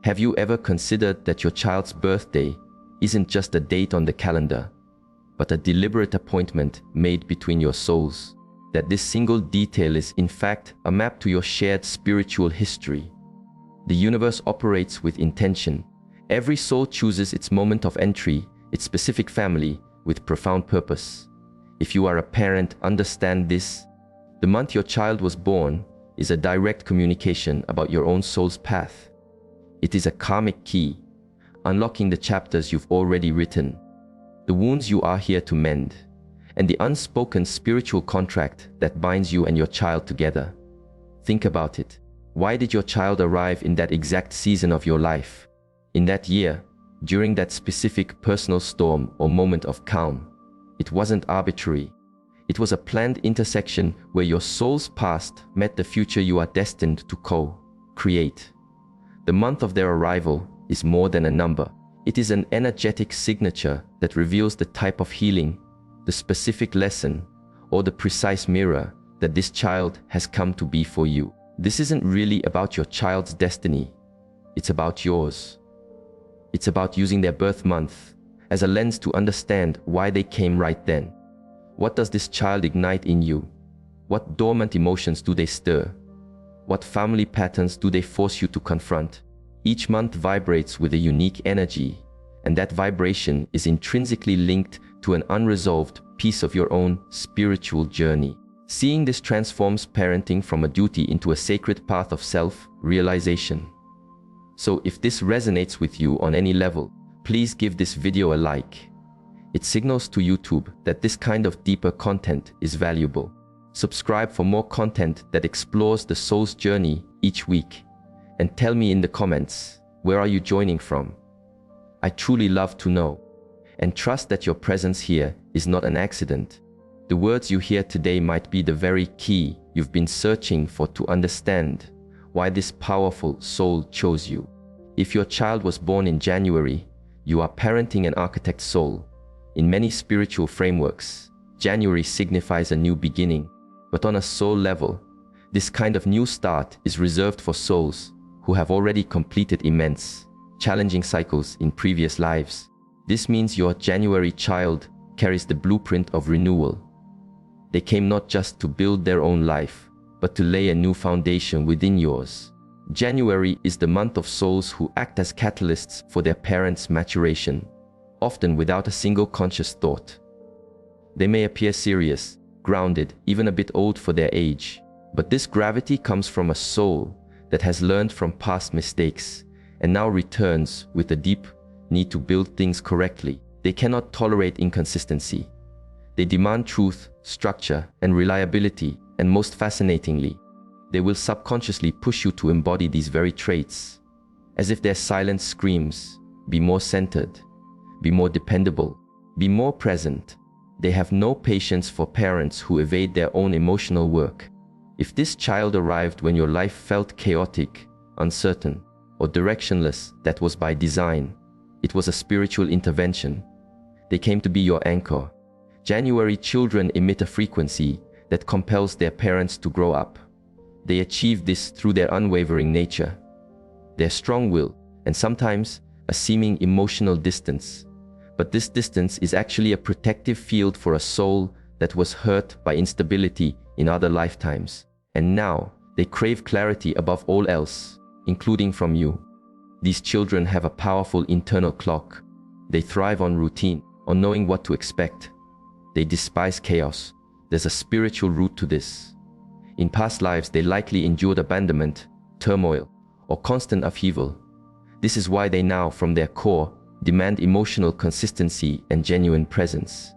Have you ever considered that your child's birthday isn't just a date on the calendar, but a deliberate appointment made between your souls? That this single detail is, in fact, a map to your shared spiritual history. The universe operates with intention. Every soul chooses its moment of entry, its specific family, with profound purpose. If you are a parent, understand this. The month your child was born is a direct communication about your own soul's path. It is a karmic key, unlocking the chapters you've already written, the wounds you are here to mend, and the unspoken spiritual contract that binds you and your child together. Think about it. Why did your child arrive in that exact season of your life, in that year, during that specific personal storm or moment of calm? It wasn't arbitrary. It was a planned intersection where your soul's past met the future you are destined to co-create. The month of their arrival is more than a number. It is an energetic signature that reveals the type of healing, the specific lesson, or the precise mirror that this child has come to be for you. This isn't really about your child's destiny. It's about yours. It's about using their birth month as a lens to understand why they came right then. What does this child ignite in you? What dormant emotions do they stir? What family patterns do they force you to confront? Each month vibrates with a unique energy, and that vibration is intrinsically linked to an unresolved piece of your own spiritual journey. Seeing this transforms parenting from a duty into a sacred path of self-realization. So if this resonates with you on any level, please give this video a like. It signals to YouTube that this kind of deeper content is valuable. Subscribe for more content that explores the soul's journey each week. And tell me in the comments, where are you joining from? I truly love to know. And trust that your presence here is not an accident. The words you hear today might be the very key you've been searching for to understand why this powerful soul chose you. If your child was born in January, you are parenting an architect soul. In many spiritual frameworks, January signifies a new beginning. But on a soul level, this kind of new start is reserved for souls who have already completed immense, challenging cycles in previous lives. This means your January child carries the blueprint of renewal. They came not just to build their own life, but to lay a new foundation within yours. January is the month of souls who act as catalysts for their parents' maturation, often without a single conscious thought. They may appear serious, grounded, even a bit old for their age, but this gravity comes from a soul that has learned from past mistakes and now returns with a deep need to build things correctly. They cannot tolerate inconsistency. They demand truth, structure, and reliability, and most fascinatingly, they will subconsciously push you to embody these very traits, as if their silence screams, be more centered, be more dependable, be more present. They have no patience for parents who evade their own emotional work. If this child arrived when your life felt chaotic, uncertain, or directionless, that was by design. It was a spiritual intervention. They came to be your anchor. January children emit a frequency that compels their parents to grow up. They achieve this through their unwavering nature, their strong will, and sometimes a seeming emotional distance. But this distance is actually a protective field for a soul that was hurt by instability in other lifetimes. And now, they crave clarity above all else, including from you. These children have a powerful internal clock. They thrive on routine, on knowing what to expect. They despise chaos. There's a spiritual root to this. In past lives, they likely endured abandonment, turmoil, or constant upheaval. This is why they now, from their core, demand emotional consistency and genuine presence.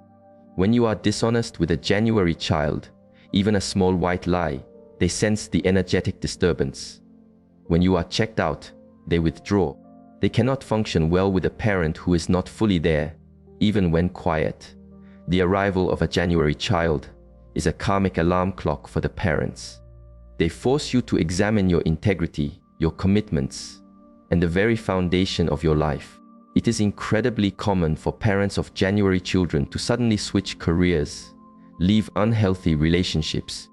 When you are dishonest with a January child, even a small white lie, they sense the energetic disturbance. When you are checked out, they withdraw. They cannot function well with a parent who is not fully there, even when quiet. The arrival of a January child is a karmic alarm clock for the parents. They force you to examine your integrity, your commitments, and the very foundation of your life. It is incredibly common for parents of January children to suddenly switch careers, leave unhealthy relationships,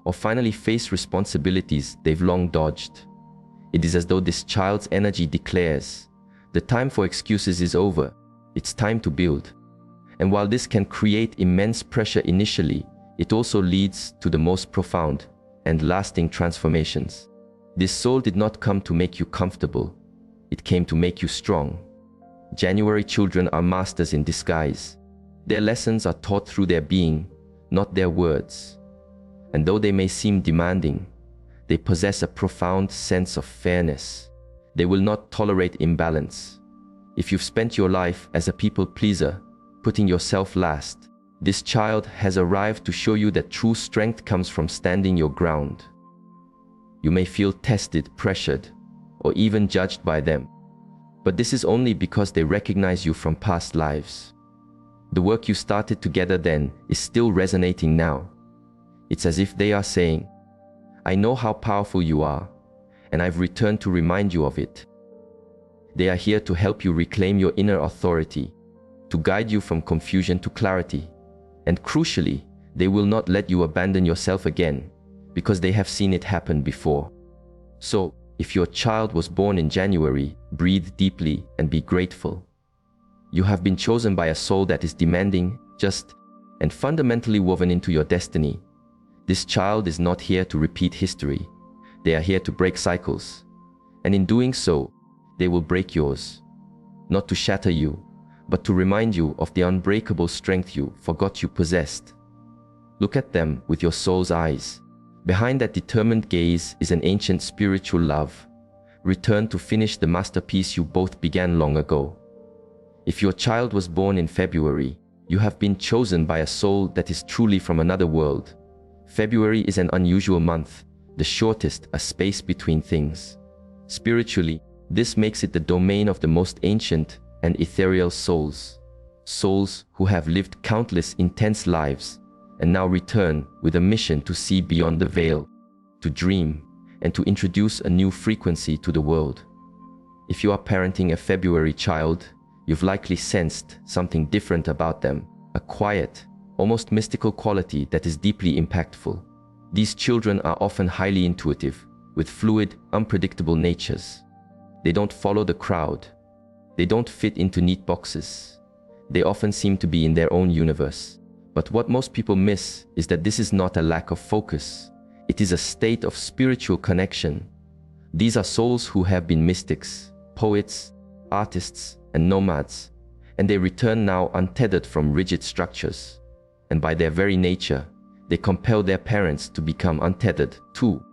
or finally face responsibilities they've long dodged. It is as though this child's energy declares, the time for excuses is over, it's time to build. And while this can create immense pressure initially, it also leads to the most profound and lasting transformations. This soul did not come to make you comfortable, it came to make you strong. January children are masters in disguise. Their lessons are taught through their being, not their words. And though they may seem demanding, they possess a profound sense of fairness. They will not tolerate imbalance. If you've spent your life as a people pleaser, putting yourself last, this child has arrived to show you that true strength comes from standing your ground. You may feel tested, pressured, or even judged by them, but this is only because they recognize you from past lives. The work you started together then is still resonating now. It's as if they are saying, I know how powerful you are, and I've returned to remind you of it. They are here to help you reclaim your inner authority, to guide you from confusion to clarity, and crucially, they will not let you abandon yourself again, because they have seen it happen before. So, if your child was born in January, breathe deeply and be grateful. You have been chosen by a soul that is demanding, just, and fundamentally woven into your destiny. This child is not here to repeat history. They are here to break cycles. And in doing so, they will break yours. Not to shatter you, but to remind you of the unbreakable strength you forgot you possessed. Look at them with your soul's eyes. Behind that determined gaze is an ancient spiritual love. Return to finish the masterpiece you both began long ago. If your child was born in February, you have been chosen by a soul that is truly from another world. February is an unusual month, the shortest, a space between things. Spiritually, this makes it the domain of the most ancient and ethereal souls. Souls who have lived countless intense lives and now return with a mission to see beyond the veil, to dream, and to introduce a new frequency to the world. If you are parenting a February child, you've likely sensed something different about them, a quiet, almost mystical quality that is deeply impactful. These children are often highly intuitive, with fluid, unpredictable natures. They don't follow the crowd. They don't fit into neat boxes. They often seem to be in their own universe. But what most people miss is that this is not a lack of focus. It is a state of spiritual connection. These are souls who have been mystics, poets, artists, and nomads, and they return now untethered from rigid structures. And by their very nature, they compel their parents to become untethered too.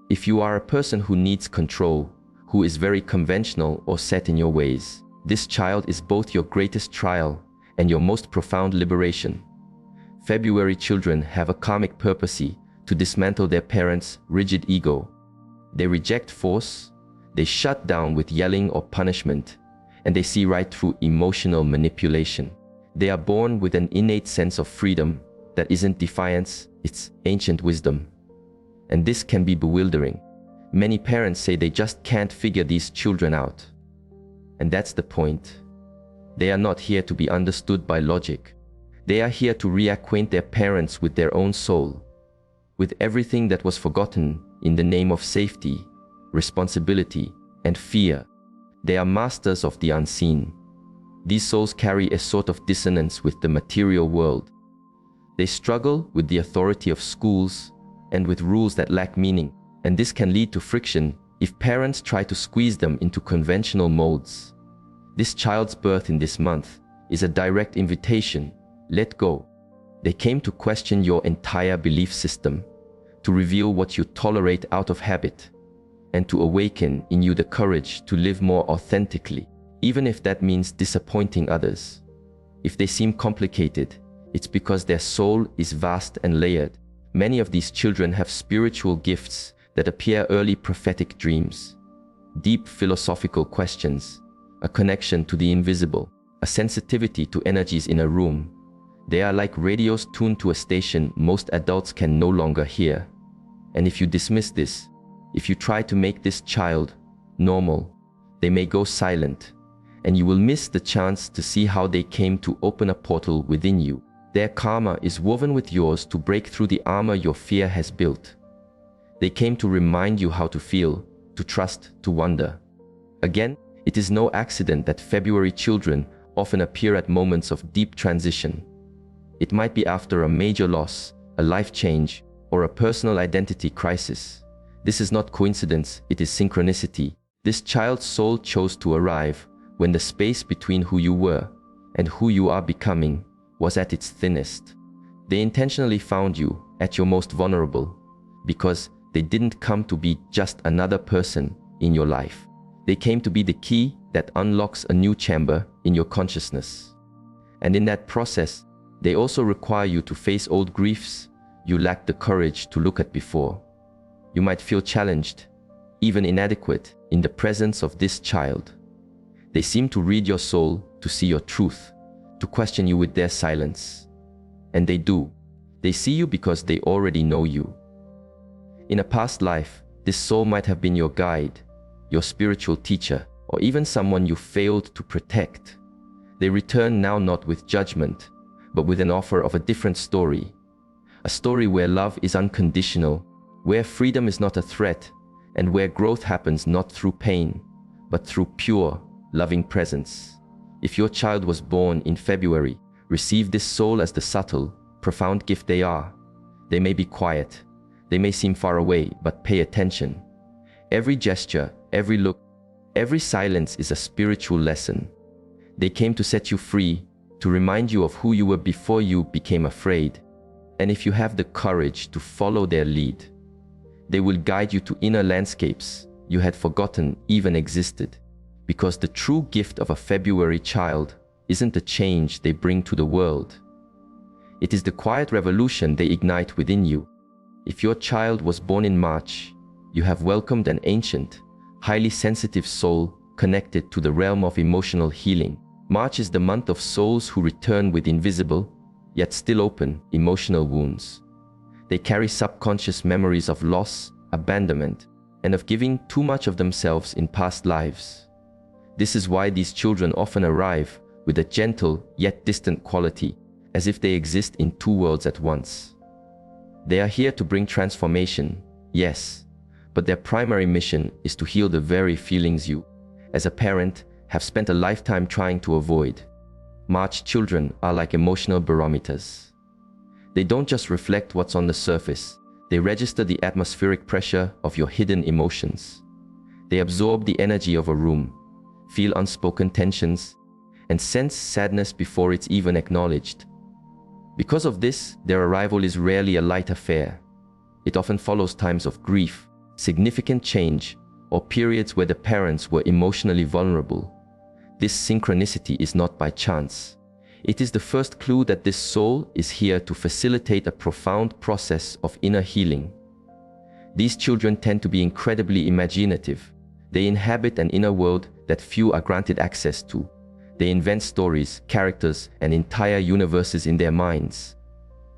If you are a person who needs control, who is very conventional or set in your ways, this child is both your greatest trial and your most profound liberation. February children have a karmic purpose to dismantle their parents' rigid ego. They reject force, they shut down with yelling or punishment, and they see right through emotional manipulation. They are born with an innate sense of freedom that isn't defiance, it's ancient wisdom. And this can be bewildering. Many parents say they just can't figure these children out. And that's the point. They are not here to be understood by logic. They are here to reacquaint their parents with their own soul, with everything that was forgotten in the name of safety, responsibility, and fear. They are masters of the unseen. These souls carry a sort of dissonance with the material world. They struggle with the authority of schools and with rules that lack meaning, and this can lead to friction if parents try to squeeze them into conventional molds. This child's birth in this month is a direct invitation. Let go. They came to question your entire belief system, to reveal what you tolerate out of habit, and to awaken in you the courage to live more authentically, even if that means disappointing others. If they seem complicated, it's because their soul is vast and layered. Many of these children have spiritual gifts that appear early prophetic dreams, deep philosophical questions, a connection to the invisible, a sensitivity to energies in a room. They are like radios tuned to a station most adults can no longer hear. And if you dismiss this, if you try to make this child normal, they may go silent, and you will miss the chance to see how they came to open a portal within you. Their karma is woven with yours to break through the armor your fear has built. They came to remind you how to feel, to trust, to wonder. Again, it is no accident that February children often appear at moments of deep transition. It might be after a major loss, a life change, or a personal identity crisis. This is not coincidence, it is synchronicity. This child's soul chose to arrive when the space between who you were and who you are becoming was at its thinnest. They intentionally found you at your most vulnerable because they didn't come to be just another person in your life. They came to be the key that unlocks a new chamber in your consciousness. And in that process, they also require you to face old griefs you lacked the courage to look at before. You might feel challenged, even inadequate, in the presence of this child. They seem to read your soul, to see your truth, to question you with their silence. And they do. They see you because they already know you. In a past life, this soul might have been your guide, your spiritual teacher, or even someone you failed to protect. They return now not with judgment, but with an offer of a different story. A story where love is unconditional, where freedom is not a threat, and where growth happens not through pain, but through pure, loving presence. If your child was born in February, receive this soul as the subtle, profound gift they are. They may be quiet, they may seem far away, but pay attention. Every gesture, every look, every silence is a spiritual lesson. They came to set you free, to remind you of who you were before you became afraid. And if you have the courage to follow their lead, they will guide you to inner landscapes you had forgotten even existed. Because the true gift of a February child isn't the change they bring to the world. It is the quiet revolution they ignite within you. If your child was born in March, you have welcomed an ancient, highly sensitive soul connected to the realm of emotional healing. March is the month of souls who return with invisible, yet still open, emotional wounds. They carry subconscious memories of loss, abandonment, and of giving too much of themselves in past lives. This is why these children often arrive with a gentle yet distant quality, as if they exist in two worlds at once. They are here to bring transformation, yes, but their primary mission is to heal the very feelings you, as a parent, have spent a lifetime trying to avoid. March children are like emotional barometers. They don't just reflect what's on the surface, they register the atmospheric pressure of your hidden emotions. They absorb the energy of a room, feel unspoken tensions, and sense sadness before it's even acknowledged. Because of this, their arrival is rarely a light affair. It often follows times of grief, significant change, or periods where the parents were emotionally vulnerable. This synchronicity is not by chance. It is the first clue that this soul is here to facilitate a profound process of inner healing. These children tend to be incredibly imaginative. They inhabit an inner world that few are granted access to. They invent stories, characters, and entire universes in their minds.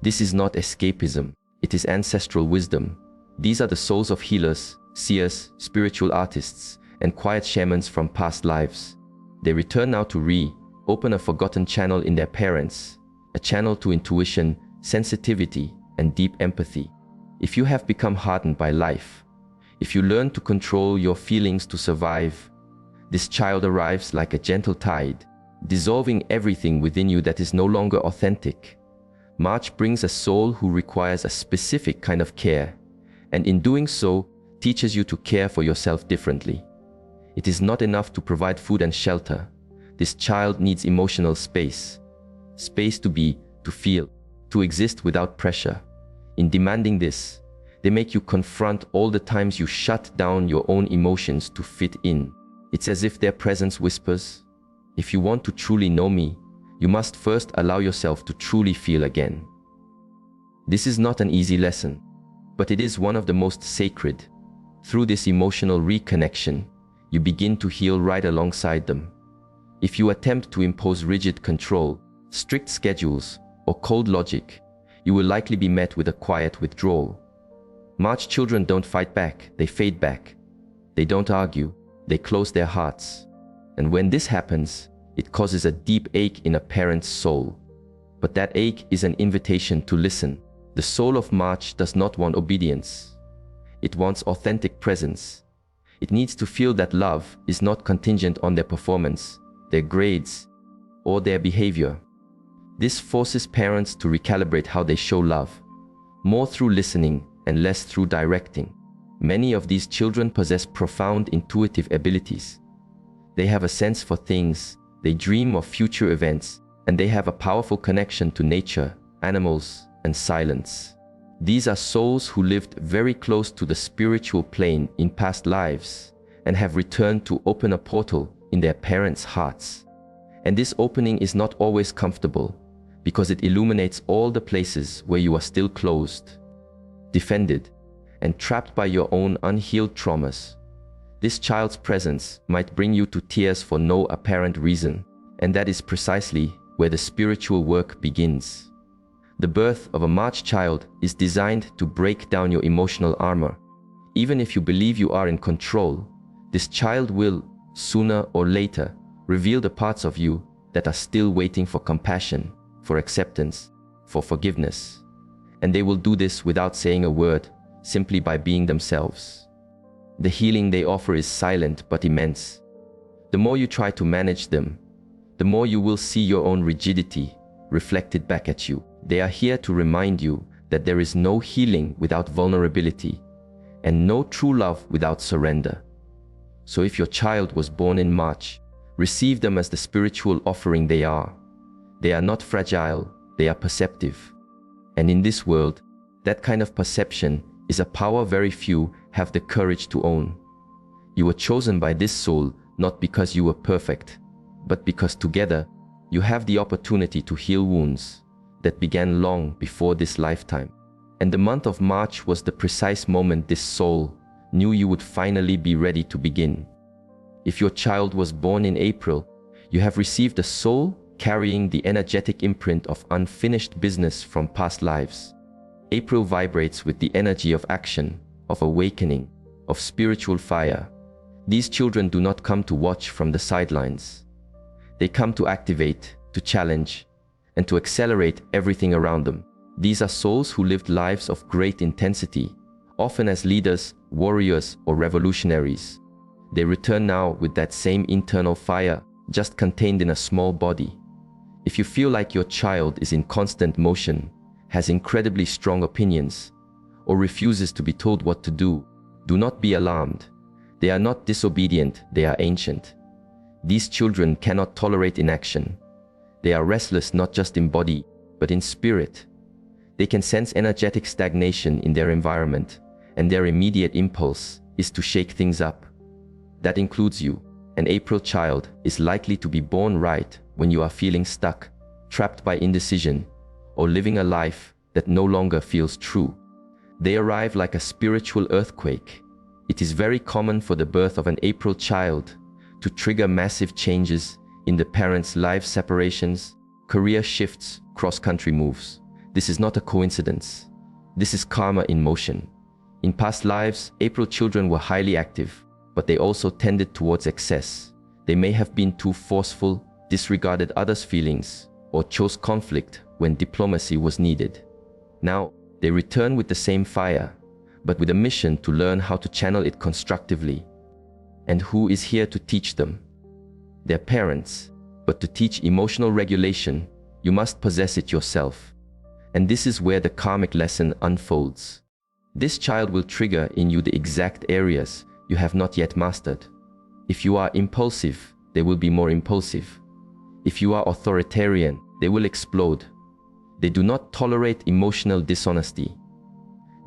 This is not escapism, it is ancestral wisdom. These are the souls of healers, seers, spiritual artists, and quiet shamans from past lives. They return now to reopen a forgotten channel in their parents, a channel to intuition, sensitivity, and deep empathy. If you have become hardened by life, if you learn to control your feelings to survive, this child arrives like a gentle tide, dissolving everything within you that is no longer authentic. March brings a soul who requires a specific kind of care, and in doing so, teaches you to care for yourself differently. It is not enough to provide food and shelter. This child needs emotional space. Space to be, to feel, to exist without pressure. In demanding this, they make you confront all the times you shut down your own emotions to fit in. It's as if their presence whispers, if you want to truly know me, you must first allow yourself to truly feel again. This is not an easy lesson, but it is one of the most sacred. Through this emotional reconnection, you begin to heal right alongside them. If you attempt to impose rigid control, strict schedules, or cold logic, you will likely be met with a quiet withdrawal. March children don't fight back, they fade back. They don't argue, they close their hearts. And when this happens, it causes a deep ache in a parent's soul. But that ache is an invitation to listen. The soul of March does not want obedience. It wants authentic presence. It needs to feel that love is not contingent on their performance, their grades, or their behavior. This forces parents to recalibrate how they show love, more through listening and less through directing. Many of these children possess profound intuitive abilities. They have a sense for things, they dream of future events, and they have a powerful connection to nature, animals, and silence. These are souls who lived very close to the spiritual plane in past lives and have returned to open a portal in their parents' hearts. And this opening is not always comfortable because it illuminates all the places where you are still closed, defended, and trapped by your own unhealed traumas. This child's presence might bring you to tears for no apparent reason, and that is precisely where the spiritual work begins. The birth of a March child is designed to break down your emotional armor. Even if you believe you are in control, this child will, sooner or later, reveal the parts of you that are still waiting for compassion, for acceptance, for forgiveness. And they will do this without saying a word, simply by being themselves. The healing they offer is silent but immense. The more you try to manage them, the more you will see your own rigidity reflected back at you. They are here to remind you that there is no healing without vulnerability and no true love without surrender. So if your child was born in March, receive them as the spiritual offering they are. They are not fragile, they are perceptive. And in this world, that kind of perception is a power very few have the courage to own. You were chosen by this soul not because you were perfect, but because together you have the opportunity to heal wounds that began long before this lifetime. And the month of March was the precise moment this soul knew you would finally be ready to begin. If your child was born in April, you have received a soul carrying the energetic imprint of unfinished business from past lives. April vibrates with the energy of action, of awakening, of spiritual fire. These children do not come to watch from the sidelines. They come to activate, to challenge, and to accelerate everything around them. These are souls who lived lives of great intensity, often as leaders, warriors, or revolutionaries. They return now with that same internal fire, just contained in a small body. If you feel like your child is in constant motion, has incredibly strong opinions, or refuses to be told what to do, do not be alarmed. They are not disobedient, they are ancient. These children cannot tolerate inaction. They are restless not just in body, but in spirit. They can sense energetic stagnation in their environment, and their immediate impulse is to shake things up. That includes you. An April child is likely to be born right when you are feeling stuck, trapped by indecision, or living a life that no longer feels true. They arrive like a spiritual earthquake. It is very common for the birth of an April child to trigger massive changes in the parents' life separations, career shifts, cross-country moves. This is not a coincidence. This is karma in motion. In past lives, April children were highly active, but they also tended towards excess. They may have been too forceful, disregarded others' feelings, or chose conflict when diplomacy was needed. Now, they return with the same fire, but with a mission to learn how to channel it constructively. And who is here to teach them? Their parents. But to teach emotional regulation, you must possess it yourself. And this is where the karmic lesson unfolds. This child will trigger in you the exact areas you have not yet mastered. If you are impulsive, they will be more impulsive. If you are authoritarian, they will explode. They do not tolerate emotional dishonesty.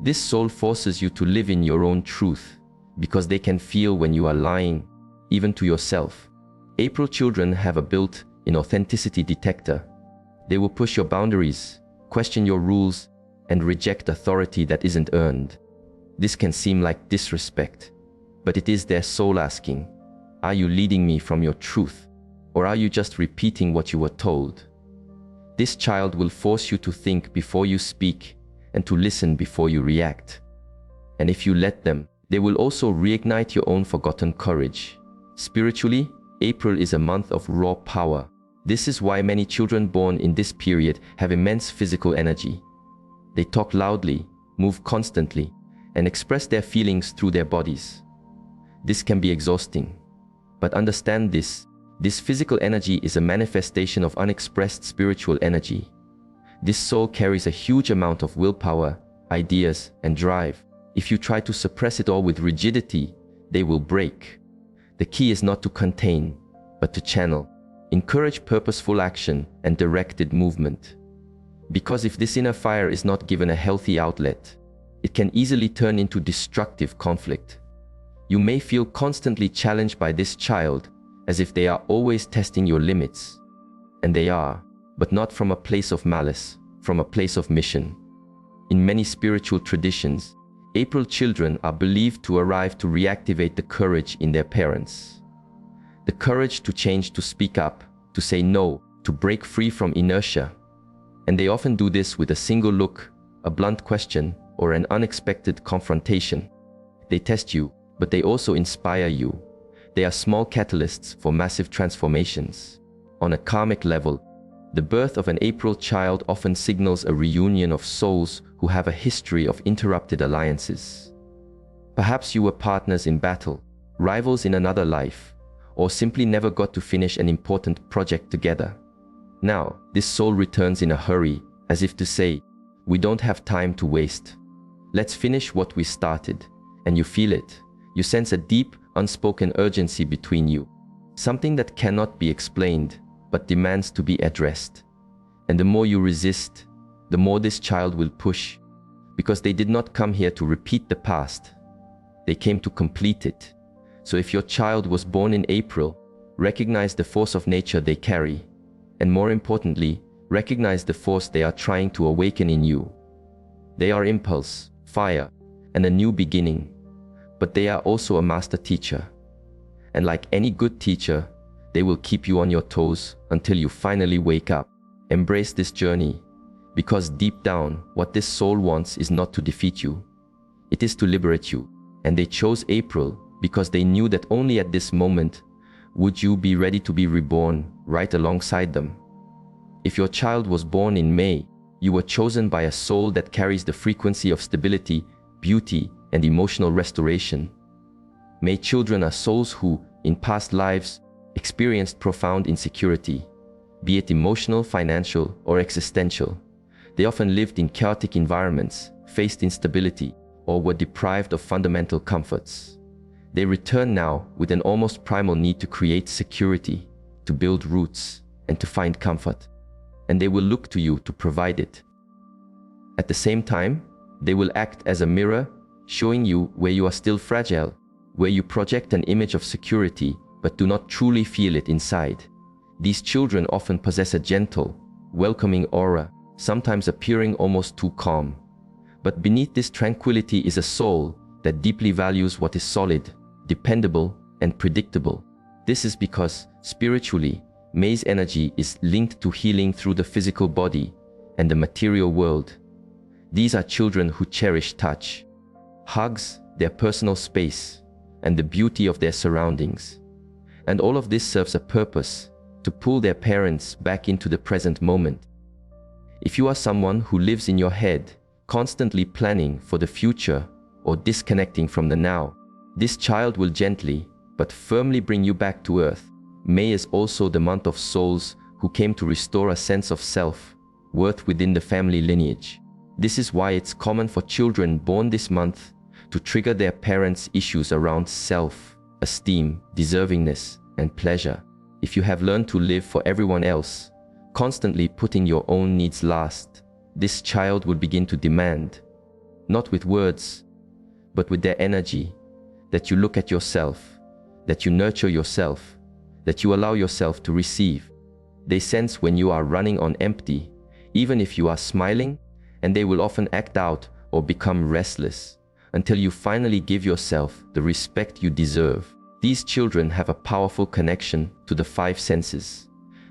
This soul forces you to live in your own truth, because they can feel when you are lying, even to yourself. April children have a built-in authenticity detector. They will push your boundaries, question your rules, and reject authority that isn't earned. This can seem like disrespect, but it is their soul asking, are you leading me from your truth, or are you just repeating what you were told? This child will force you to think before you speak and to listen before you react. And if you let them, they will also reignite your own forgotten courage. Spiritually, April is a month of raw power. This is why many children born in this period have immense physical energy. They talk loudly, move constantly, and express their feelings through their bodies. This can be exhausting. But understand this physical energy is a manifestation of unexpressed spiritual energy. This soul carries a huge amount of willpower, ideas, and drive. If you try to suppress it all with rigidity, they will break. The key is not to contain, but to channel. Encourage purposeful action and directed movement. Because if this inner fire is not given a healthy outlet, it can easily turn into destructive conflict. You may feel constantly challenged by this child, as if they are always testing your limits. And they are, but not from a place of malice, from a place of mission. In many spiritual traditions, April children are believed to arrive to reactivate the courage in their parents. The courage to change, to speak up, to say no, to break free from inertia. And they often do this with a single look, a blunt question, or an unexpected confrontation. They test you, but they also inspire you. They are small catalysts for massive transformations. On a karmic level, the birth of an April child often signals a reunion of souls who have a history of interrupted alliances. Perhaps you were partners in battle, rivals in another life, or simply never got to finish an important project together. Now, this soul returns in a hurry, as if to say, "We don't have time to waste. Let's finish what we started." And you feel it. You sense a deep, unspoken urgency between you. Something that cannot be explained, but demands to be addressed. And the more you resist, the more this child will push. Because they did not come here to repeat the past. They came to complete it. So if your child was born in April, recognize the force of nature they carry. And more importantly, recognize the force they are trying to awaken in you. They are impulse, fire, and a new beginning. But they are also a master teacher. And like any good teacher, they will keep you on your toes until you finally wake up. Embrace this journey, because deep down, what this soul wants is not to defeat you. It is to liberate you. And they chose April because they knew that only at this moment would you be ready to be reborn right alongside them. If your child was born in May, you were chosen by a soul that carries the frequency of stability, beauty, and emotional restoration. May children are souls who, in past lives, experienced profound insecurity, be it emotional, financial, or existential. They often lived in chaotic environments, faced instability, or were deprived of fundamental comforts. They return now with an almost primal need to create security, to build roots, and to find comfort. And they will look to you to provide it. At the same time, they will act as a mirror, showing you where you are still fragile, where you project an image of security but do not truly feel it inside. These children often possess a gentle, welcoming aura, sometimes appearing almost too calm. But beneath this tranquility is a soul that deeply values what is solid, dependable, and predictable. This is because, spiritually, May's energy is linked to healing through the physical body and the material world. These are children who cherish touch, hugs, their personal space, and the beauty of their surroundings. And all of this serves a purpose, to pull their parents back into the present moment. If you are someone who lives in your head, constantly planning for the future or disconnecting from the now, this child will gently but firmly bring you back to earth. May is also the month of souls who came to restore a sense of self-worth within the family lineage. This is why it's common for children born this month to trigger their parents' issues around self-esteem, deservingness, and pleasure. If you have learned to live for everyone else, constantly putting your own needs last, this child will begin to demand, not with words, but with their energy, that you look at yourself, that you nurture yourself, that you allow yourself to receive. They sense when you are running on empty, even if you are smiling, and they will often act out or become restless until you finally give yourself the respect you deserve. These children have a powerful connection to the five senses.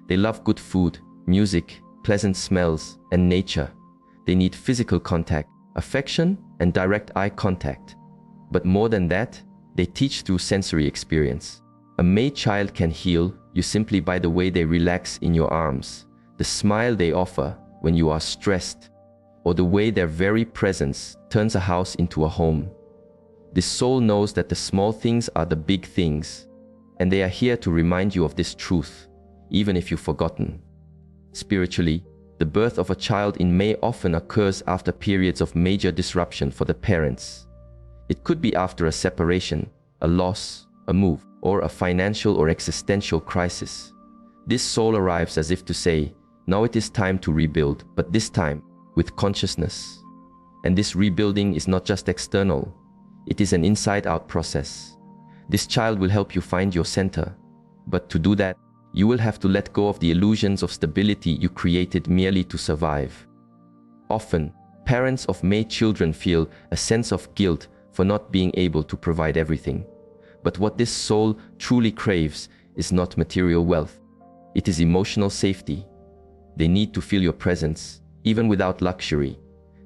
They love good food, music, pleasant smells, and nature. They need physical contact, affection, and direct eye contact. But more than that, they teach through sensory experience. A May child can heal you simply by the way they relax in your arms, the smile they offer when you are stressed, or the way their very presence turns a house into a home. This soul knows that the small things are the big things, and they are here to remind you of this truth, even if you've forgotten. Spiritually, the birth of a child in May often occurs after periods of major disruption for the parents. It could be after a separation, a loss, a move, or a financial or existential crisis. This soul arrives as if to say, now it is time to rebuild, but this time with consciousness. And this rebuilding is not just external, it is an inside-out process. This child will help you find your center, but to do that, you will have to let go of the illusions of stability you created merely to survive. Often, parents of May children feel a sense of guilt for not being able to provide everything. But what this soul truly craves is not material wealth. It is emotional safety. They need to feel your presence, even without luxury.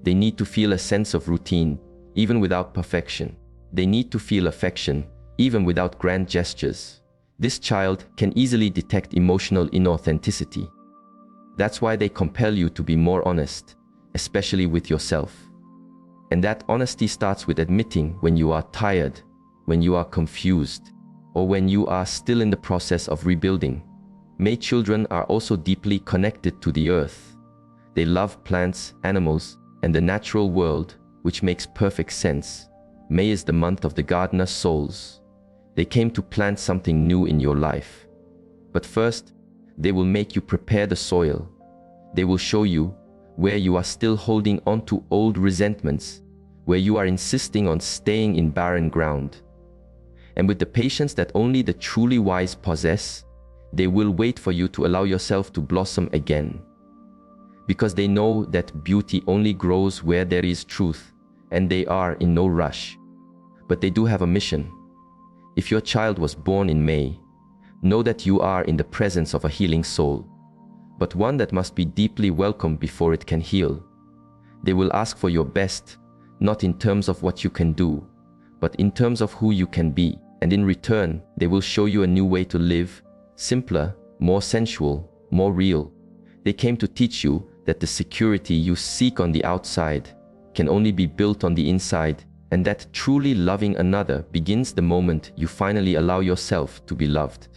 They need to feel a sense of routine, even without perfection. They need to feel affection, even without grand gestures. This child can easily detect emotional inauthenticity. That's why they compel you to be more honest, especially with yourself. And that honesty starts with admitting when you are tired, when you are confused, or when you are still in the process of rebuilding. May children are also deeply connected to the earth. They love plants, animals, and the natural world, which makes perfect sense. May is the month of the gardener's souls. They came to plant something new in your life. But first, they will make you prepare the soil. They will show you where you are still holding on to old resentments, where you are insisting on staying in barren ground. And with the patience that only the truly wise possess, they will wait for you to allow yourself to blossom again. Because they know that beauty only grows where there is truth, and they are in no rush. But they do have a mission. If your child was born in May, know that you are in the presence of a healing soul, but one that must be deeply welcomed before it can heal. They will ask for your best, not in terms of what you can do, but in terms of who you can be. And in return, they will show you a new way to live, simpler, more sensual, more real. They came to teach you that the security you seek on the outside can only be built on the inside, and that truly loving another begins the moment you finally allow yourself to be loved.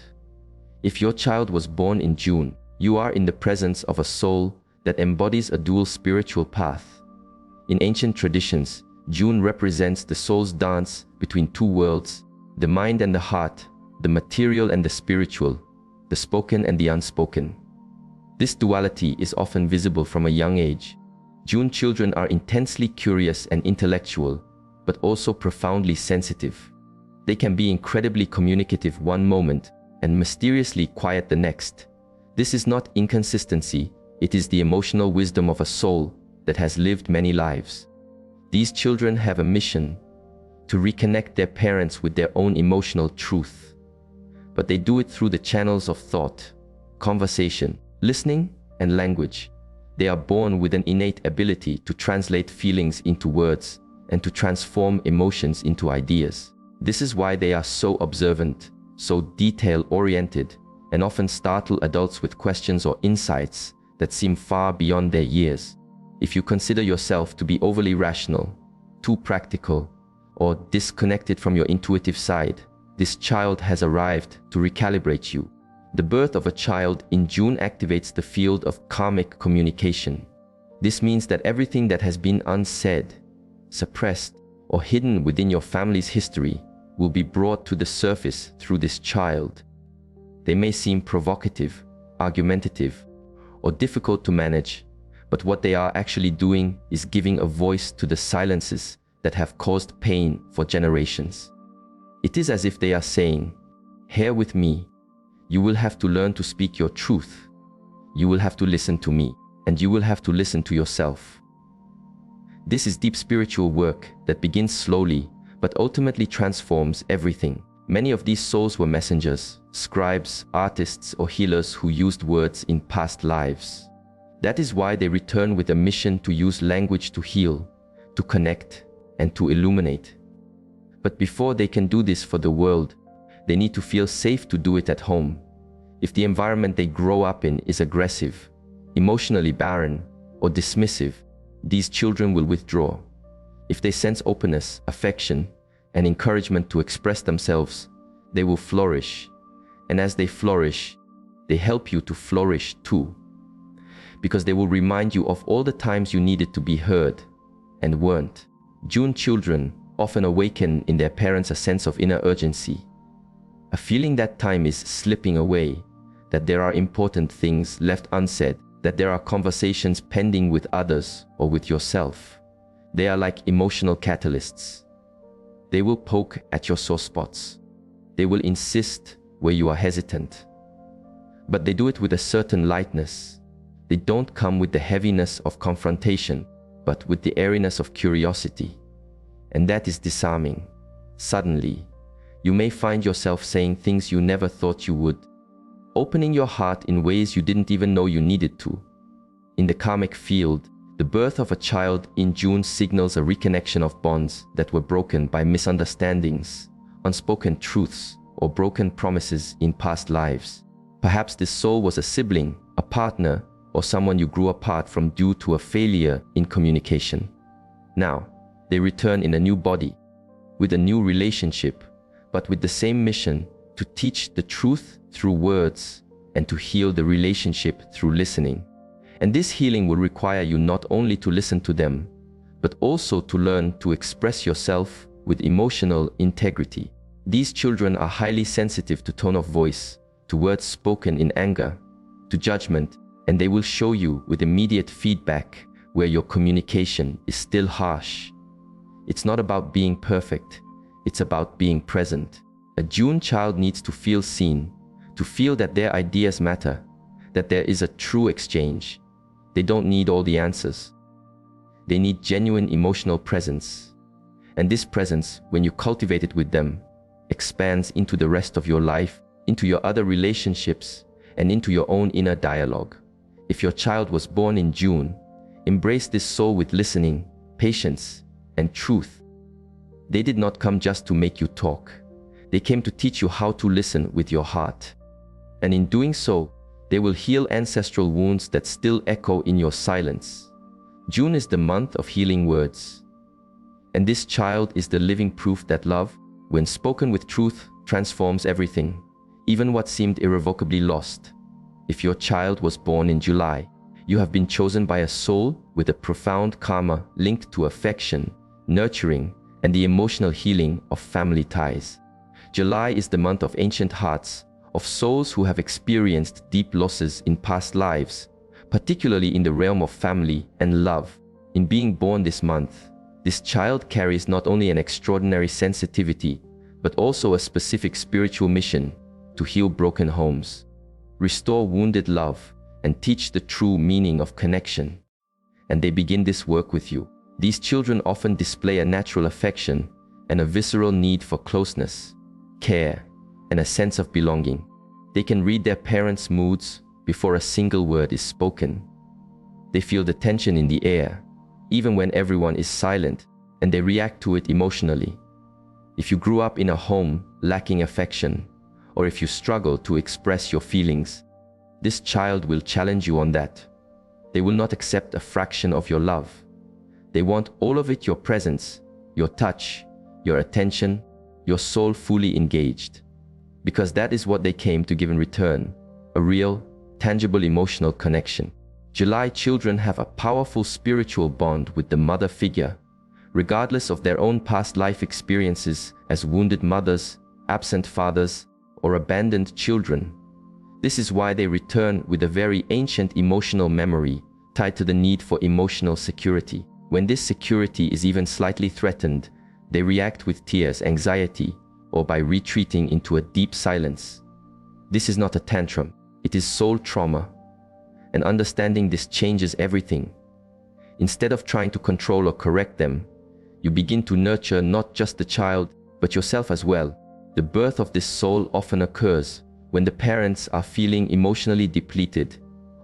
If your child was born in June, you are in the presence of a soul that embodies a dual spiritual path. In ancient traditions, June represents the soul's dance between two worlds, the mind and the heart, the material and the spiritual, the spoken and the unspoken. This duality is often visible from a young age. June children are intensely curious and intellectual, but also profoundly sensitive. They can be incredibly communicative one moment and mysteriously quiet the next. This is not inconsistency, it is the emotional wisdom of a soul that has lived many lives. These children have a mission to reconnect their parents with their own emotional truth. But they do it through the channels of thought, conversation, listening, and language. They are born with an innate ability to translate feelings into words and to transform emotions into ideas. This is why they are so observant, so detail-oriented, and often startle adults with questions or insights that seem far beyond their years. If you consider yourself to be overly rational, too practical, or disconnected from your intuitive side, this child has arrived to recalibrate you. The birth of a child in June activates the field of karmic communication. This means that everything that has been unsaid, suppressed, or hidden within your family's history will be brought to the surface through this child. They may seem provocative, argumentative, or difficult to manage, but what they are actually doing is giving a voice to the silences that have caused pain for generations. It is as if they are saying, "Here with me, you will have to learn to speak your truth. You will have to listen to me, and you will have to listen to yourself." This is deep spiritual work that begins slowly, but ultimately transforms everything. Many of these souls were messengers, scribes, artists, or healers who used words in past lives. That is why they return with a mission to use language to heal, to connect, and to illuminate. But before they can do this for the world, they need to feel safe to do it at home. If the environment they grow up in is aggressive, emotionally barren, or dismissive, these children will withdraw. If they sense openness, affection, and encouragement to express themselves, they will flourish. And as they flourish, they help you to flourish too. Because they will remind you of all the times you needed to be heard and weren't. June children often awaken in their parents a sense of inner urgency, a feeling that time is slipping away, that there are important things left unsaid, that there are conversations pending with others or with yourself. They are like emotional catalysts. They will poke at your sore spots. They will insist where you are hesitant. But they do it with a certain lightness. They don't come with the heaviness of confrontation, but with the airiness of curiosity. And that is disarming. Suddenly, you may find yourself saying things you never thought you would, opening your heart in ways you didn't even know you needed to. In the karmic field, the birth of a child in June signals a reconnection of bonds that were broken by misunderstandings, unspoken truths, or broken promises in past lives. Perhaps this soul was a sibling, a partner, or someone you grew apart from due to a failure in communication. Now, they return in a new body, with a new relationship, but with the same mission: to teach the truth through words and to heal the relationship through listening. And this healing will require you not only to listen to them, but also to learn to express yourself with emotional integrity. These children are highly sensitive to tone of voice, to words spoken in anger, to judgment, and they will show you with immediate feedback where your communication is still harsh. It's not about being perfect, it's about being present. A June child needs to feel seen, to feel that their ideas matter, that there is a true exchange. They don't need all the answers. They need genuine emotional presence. And this presence, when you cultivate it with them, expands into the rest of your life, into your other relationships, and into your own inner dialogue. If your child was born in June, embrace this soul with listening, patience, and truth. They did not come just to make you talk. They came to teach you how to listen with your heart. And in doing so, they will heal ancestral wounds that still echo in your silence. June is the month of healing words. And this child is the living proof that love, when spoken with truth, transforms everything, even what seemed irrevocably lost. If your child was born in July, you have been chosen by a soul with a profound karma linked to affection, nurturing, and the emotional healing of family ties. July is the month of ancient hearts, of souls who have experienced deep losses in past lives, particularly in the realm of family and love. In being born this month, this child carries not only an extraordinary sensitivity, but also a specific spiritual mission: to heal broken homes, restore wounded love, and teach the true meaning of connection. And they begin this work with you. These children often display a natural affection and a visceral need for closeness, care, and a sense of belonging. They can read their parents' moods before a single word is spoken. They feel the tension in the air, even when everyone is silent, and they react to it emotionally. If you grew up in a home lacking affection, or if you struggle to express your feelings, this child will challenge you on that. They will not accept a fraction of your love. They want all of it: your presence, your touch, your attention, your soul fully engaged. Because that is what they came to give in return: a real, tangible emotional connection. July children have a powerful spiritual bond with the mother figure, regardless of their own past life experiences as wounded mothers, absent fathers, or abandoned children. This is why they return with a very ancient emotional memory tied to the need for emotional security. When this security is even slightly threatened, they react with tears, anxiety, or by retreating into a deep silence. This is not a tantrum, it is soul trauma. And understanding this changes everything. Instead of trying to control or correct them, you begin to nurture not just the child, but yourself as well. The birth of this soul often occurs when the parents are feeling emotionally depleted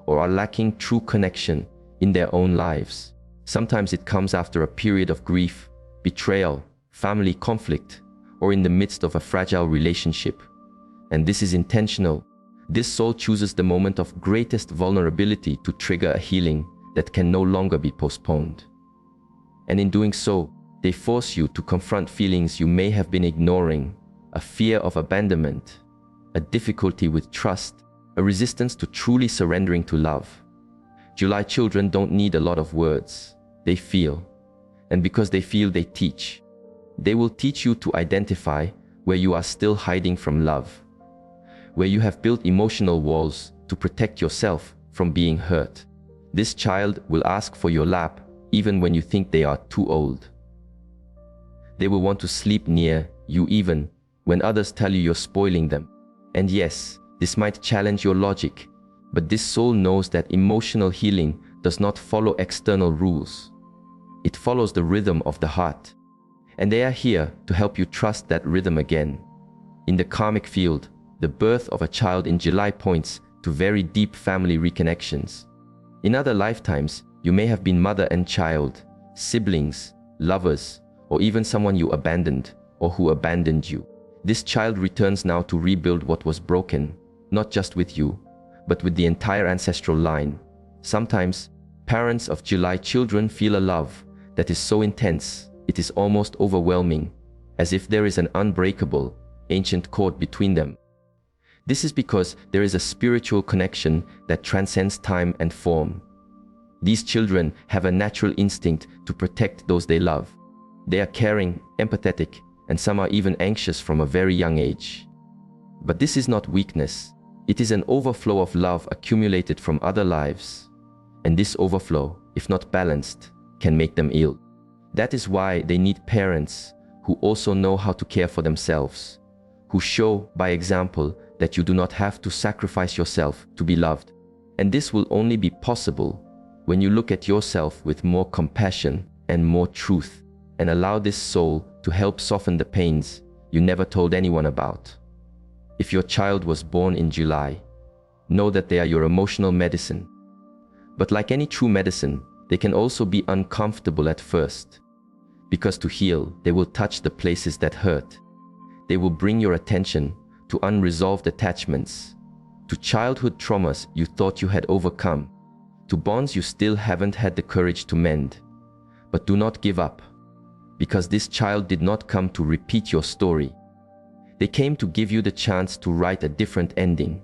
or are lacking true connection in their own lives. Sometimes it comes after a period of grief, betrayal, family conflict, or in the midst of a fragile relationship. And this is intentional. This soul chooses the moment of greatest vulnerability to trigger a healing that can no longer be postponed. And in doing so, They force you to confront feelings you may have been ignoring, a fear of abandonment, a difficulty with trust, a resistance to truly surrendering to love. July children don't need a lot of words. They feel. And because they feel, they teach. They will teach you to identify where you are still hiding from love, where you have built emotional walls to protect yourself from being hurt. This child will ask for your lap even when you think they are too old. They will want to sleep near you even when others tell you you're spoiling them. And yes, this might challenge your logic, but this soul knows that emotional healing does not follow external rules. It follows the rhythm of the heart. And they are here to help you trust that rhythm again. In the karmic field, the birth of a child in July points to very deep family reconnections. In other lifetimes, you may have been mother and child, siblings, lovers, or even someone you abandoned or who abandoned you. This child returns now to rebuild what was broken, not just with you, but with the entire ancestral line. Sometimes, parents of July children feel a love that is so intense, it is almost overwhelming, as if there is an unbreakable, ancient cord between them. This is because there is a spiritual connection that transcends time and form. These children have a natural instinct to protect those they love. They are caring, empathetic, and some are even anxious from a very young age. But this is not weakness. It is an overflow of love accumulated from other lives. And this overflow, if not balanced, can make them ill. That is why they need parents who also know how to care for themselves, who show by example that you do not have to sacrifice yourself to be loved. And this will only be possible when you look at yourself with more compassion and more truth, and allow this soul to help soften the pains you never told anyone about. If your child was born in July, know that they are your emotional medicine. But like any true medicine, they can also be uncomfortable at first. Because to heal, they will touch the places that hurt. They will bring your attention to unresolved attachments, to childhood traumas you thought you had overcome, to bonds you still haven't had the courage to mend. But do not give up, because this child did not come to repeat your story. They came to give you the chance to write a different ending.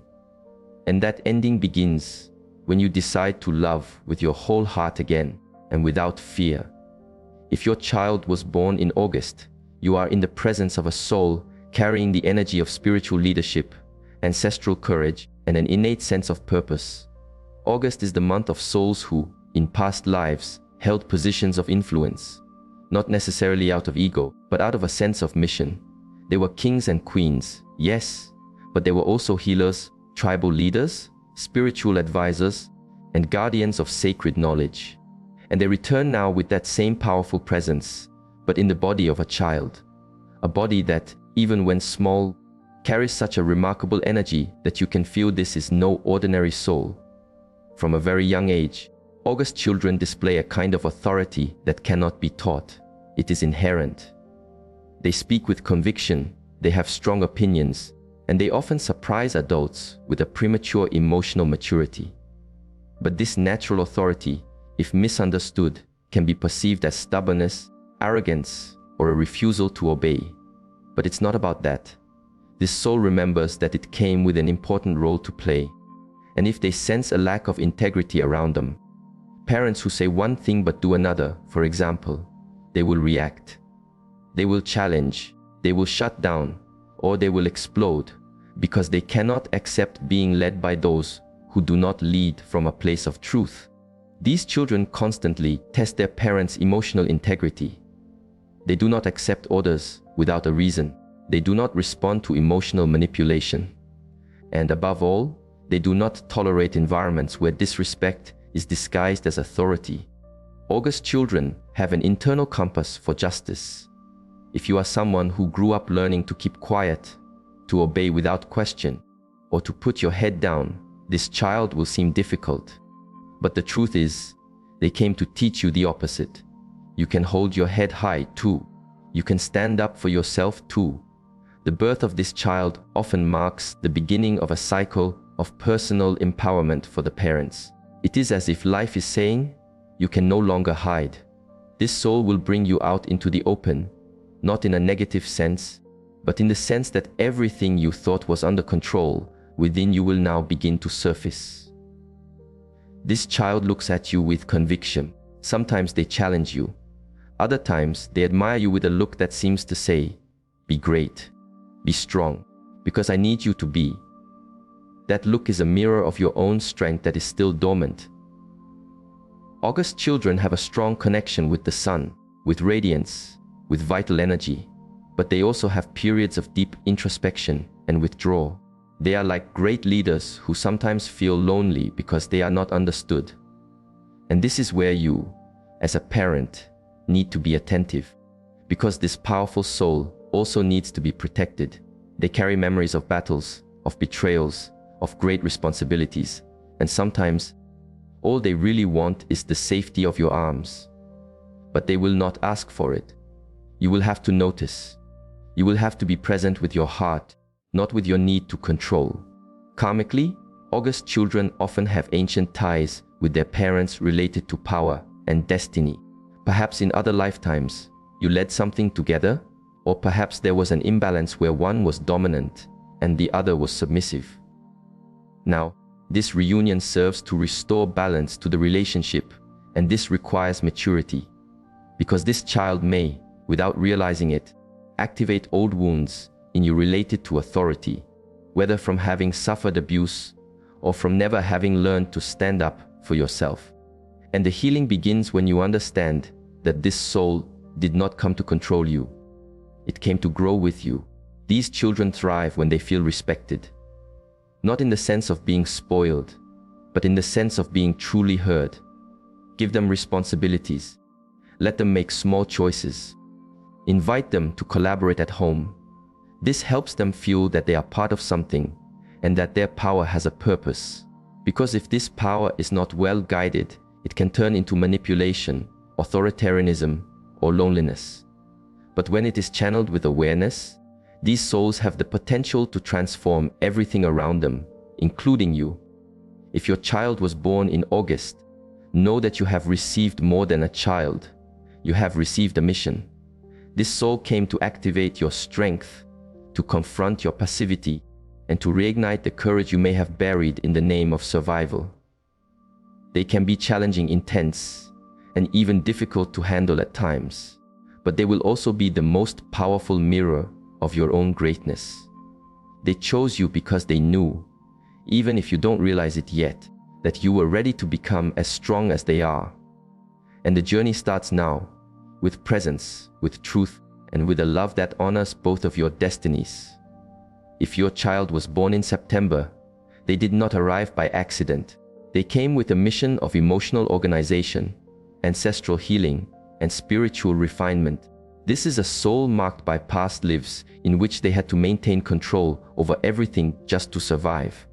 And that ending begins when you decide to love with your whole heart again and without fear. If your child was born in August, you are in the presence of a soul carrying the energy of spiritual leadership, ancestral courage, and an innate sense of purpose. August is the month of souls who, in past lives, held positions of influence, not necessarily out of ego, but out of a sense of mission. They were kings and queens, yes, but they were also healers, tribal leaders, spiritual advisors, and guardians of sacred knowledge. And they return now with that same powerful presence, but in the body of a child. A body that, even when small, carries such a remarkable energy that you can feel this is no ordinary soul. From a very young age, August children display a kind of authority that cannot be taught. It is inherent. They speak with conviction, they have strong opinions, and they often surprise adults with a premature emotional maturity. But this natural authority, if misunderstood, can be perceived as stubbornness, arrogance, or a refusal to obey. But it's not about that. This soul remembers that it came with an important role to play. And if they sense a lack of integrity around them, parents who say one thing but do another, for example, they will react. They will challenge, they will shut down, or they will explode, because they cannot accept being led by those who do not lead from a place of truth. These children constantly test their parents' emotional integrity. They do not accept orders without a reason. They do not respond to emotional manipulation. And above all, they do not tolerate environments where disrespect is disguised as authority. August children have an internal compass for justice. If you are someone who grew up learning to keep quiet, to obey without question, or to put your head down, this child will seem difficult. But the truth is, they came to teach you the opposite. You can hold your head high too. You can stand up for yourself too. The birth of this child often marks the beginning of a cycle of personal empowerment for the parents. It is as if life is saying, you can no longer hide. This soul will bring you out into the open, not in a negative sense, but in the sense that everything you thought was under control within you will now begin to surface. This child looks at you with conviction. Sometimes they challenge you. Other times they admire you with a look that seems to say, "Be great, be strong, because I need you to be." That look is a mirror of your own strength that is still dormant. August children have a strong connection with the sun, with radiance, with vital energy, but they also have periods of deep introspection and withdrawal. They are like great leaders who sometimes feel lonely because they are not understood. And this is where you, as a parent, need to be attentive, because this powerful soul also needs to be protected. They carry memories of battles, of betrayals, of great responsibilities, and sometimes all they really want is the safety of your arms. But they will not ask for it. You will have to notice. You will have to be present with your heart, not with your need to control. Karmically, August children often have ancient ties with their parents related to power and destiny. Perhaps in other lifetimes, you led something together, or perhaps there was an imbalance where one was dominant and the other was submissive. Now, this reunion serves to restore balance to the relationship, and this requires maturity, because this child may, without realizing it, activate old wounds in you related to authority, whether from having suffered abuse or from never having learned to stand up for yourself. And the healing begins when you understand that this soul did not come to control you. It came to grow with you. These children thrive when they feel respected, not in the sense of being spoiled, but in the sense of being truly heard. Give them responsibilities. Let them make small choices. Invite them to collaborate at home. This helps them feel that they are part of something and that their power has a purpose. Because if this power is not well guided, it can turn into manipulation, authoritarianism, or loneliness. But when it is channeled with awareness, these souls have the potential to transform everything around them, including you. If your child was born in August, know that you have received more than a child. You have received a mission. This soul came to activate your strength, to confront your passivity, and to reignite the courage you may have buried in the name of survival. They can be challenging, intense, and even difficult to handle at times, but they will also be the most powerful mirror of your own greatness. They chose you because they knew, even if you don't realize it yet, that you were ready to become as strong as they are. And the journey starts now, with presence, with truth, and with a love that honors both of your destinies. If your child was born in September, they did not arrive by accident. They came with a mission of emotional organization, ancestral healing, and spiritual refinement. This is a soul marked by past lives in which they had to maintain control over everything just to survive.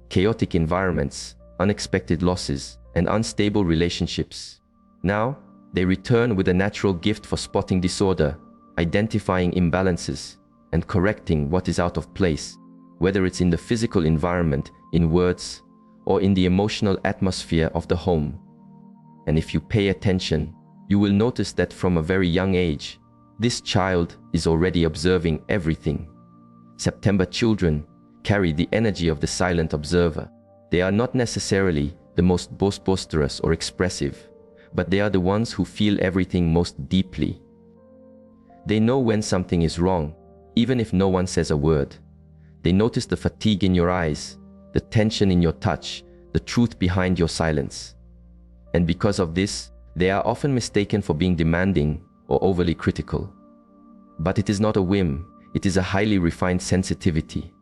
Chaotic environments, unexpected losses, and unstable relationships. Now, they return with a natural gift for spotting disorder, identifying imbalances, and correcting what is out of place, whether it's in the physical environment, in words, or in the emotional atmosphere of the home. And if you pay attention, you will notice that from a very young age, this child is already observing everything. September children carry the energy of the silent observer. They are not necessarily the most boisterous or expressive, but they are the ones who feel everything most deeply. They know when something is wrong, even if no one says a word. They notice the fatigue in your eyes, the tension in your touch, the truth behind your silence. And because of this, they are often mistaken for being demanding or overly critical. But it is not a whim, it is a highly refined sensitivity.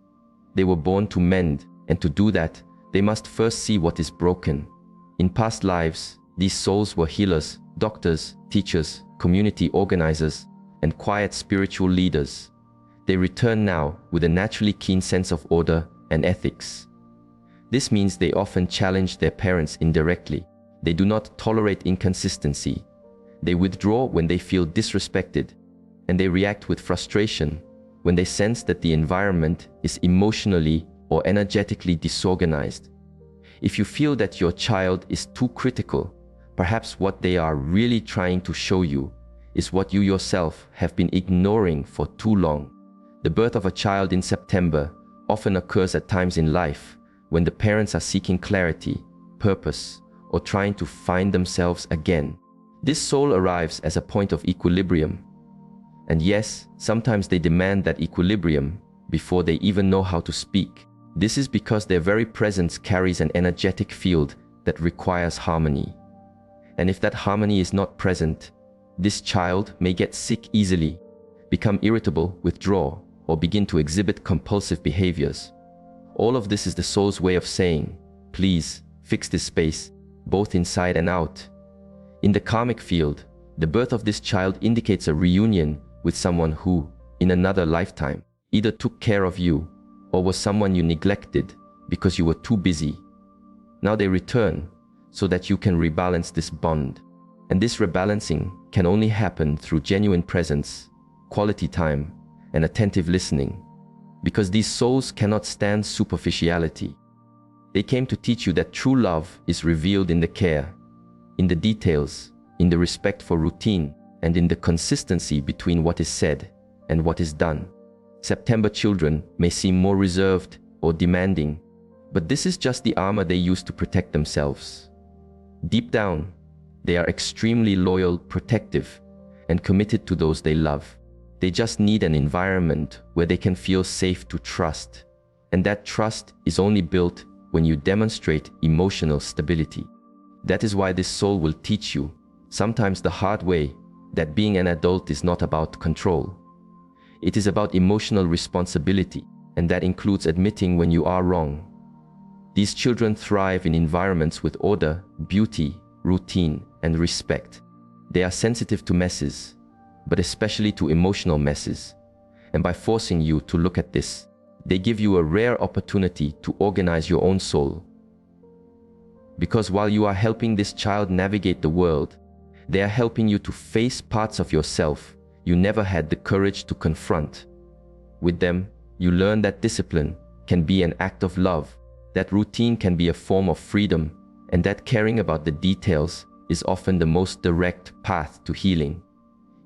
They were born to mend, and to do that, they must first see what is broken. In past lives, these souls were healers, doctors, teachers, community organizers, and quiet spiritual leaders. They return now with a naturally keen sense of order and ethics. This means they often challenge their parents indirectly. They do not tolerate inconsistency. They withdraw when they feel disrespected, and they react with frustration when they sense that the environment is emotionally or energetically disorganized. If you feel that your child is too critical, Perhaps what they are really trying to show you is what you yourself have been ignoring for too long. The birth of a child in September often occurs at times in life when the parents are seeking clarity, purpose, or trying to find themselves again. This soul arrives as a point of equilibrium. And yes, sometimes they demand that equilibrium before they even know how to speak. This is because their very presence carries an energetic field that requires harmony. And if that harmony is not present, this child may get sick easily, become irritable, withdraw, or begin to exhibit compulsive behaviors. All of this is the soul's way of saying, please, fix this space, both inside and out. In the karmic field, the birth of this child indicates a reunion with someone who, in another lifetime, either took care of you or was someone you neglected because you were too busy. Now they return so that you can rebalance this bond. And this rebalancing can only happen through genuine presence, quality time, and attentive listening, because these souls cannot stand superficiality. They came to teach you that true love is revealed in the care, in the details, in the respect for routine, and in the consistency between what is said and what is done. September children may seem more reserved or demanding, but this is just the armor they use to protect themselves. Deep down, they are extremely loyal, protective, and committed to those they love. They just need an environment where they can feel safe to trust. And that trust is only built when you demonstrate emotional stability. That is why this soul will teach you, sometimes the hard way, that being an adult is not about control. It is about emotional responsibility, and that includes admitting when you are wrong. These children thrive in environments with order, beauty, routine, and respect. They are sensitive to messes, but especially to emotional messes. And by forcing you to look at this, they give you a rare opportunity to organize your own soul. Because while you are helping this child navigate the world, they are helping you to face parts of yourself you never had the courage to confront. With them, you learn that discipline can be an act of love, that routine can be a form of freedom, and that caring about the details is often the most direct path to healing.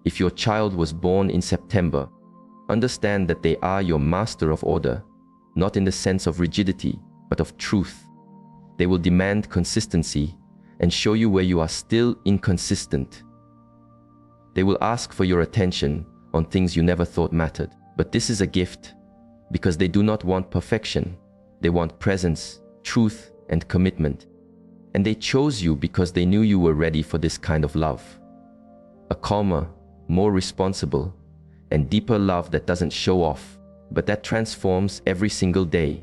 If your child was born in September, understand that they are your master of order, not in the sense of rigidity, but of truth. They will demand consistency and show you where you are still inconsistent. They will ask for your attention on things you never thought mattered. But this is a gift, because they do not want perfection. They want presence, truth, and commitment. And they chose you because they knew you were ready for this kind of love. A calmer, more responsible, and deeper love that doesn't show off, but that transforms every single day.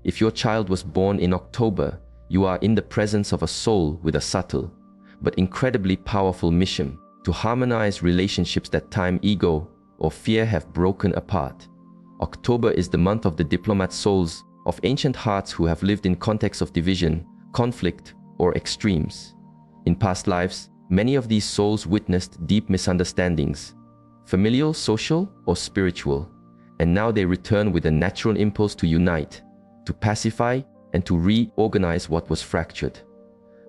If your child was born in October, you are in the presence of a soul with a subtle, but incredibly powerful mission to harmonize relationships that time, ego, or fear have broken apart. October is the month of the diplomat souls, of ancient hearts who have lived in contexts of division, conflict, or extremes. In past lives, many of these souls witnessed deep misunderstandings, familial, social, or spiritual, and now they return with a natural impulse to unite, to pacify, and to reorganize what was fractured.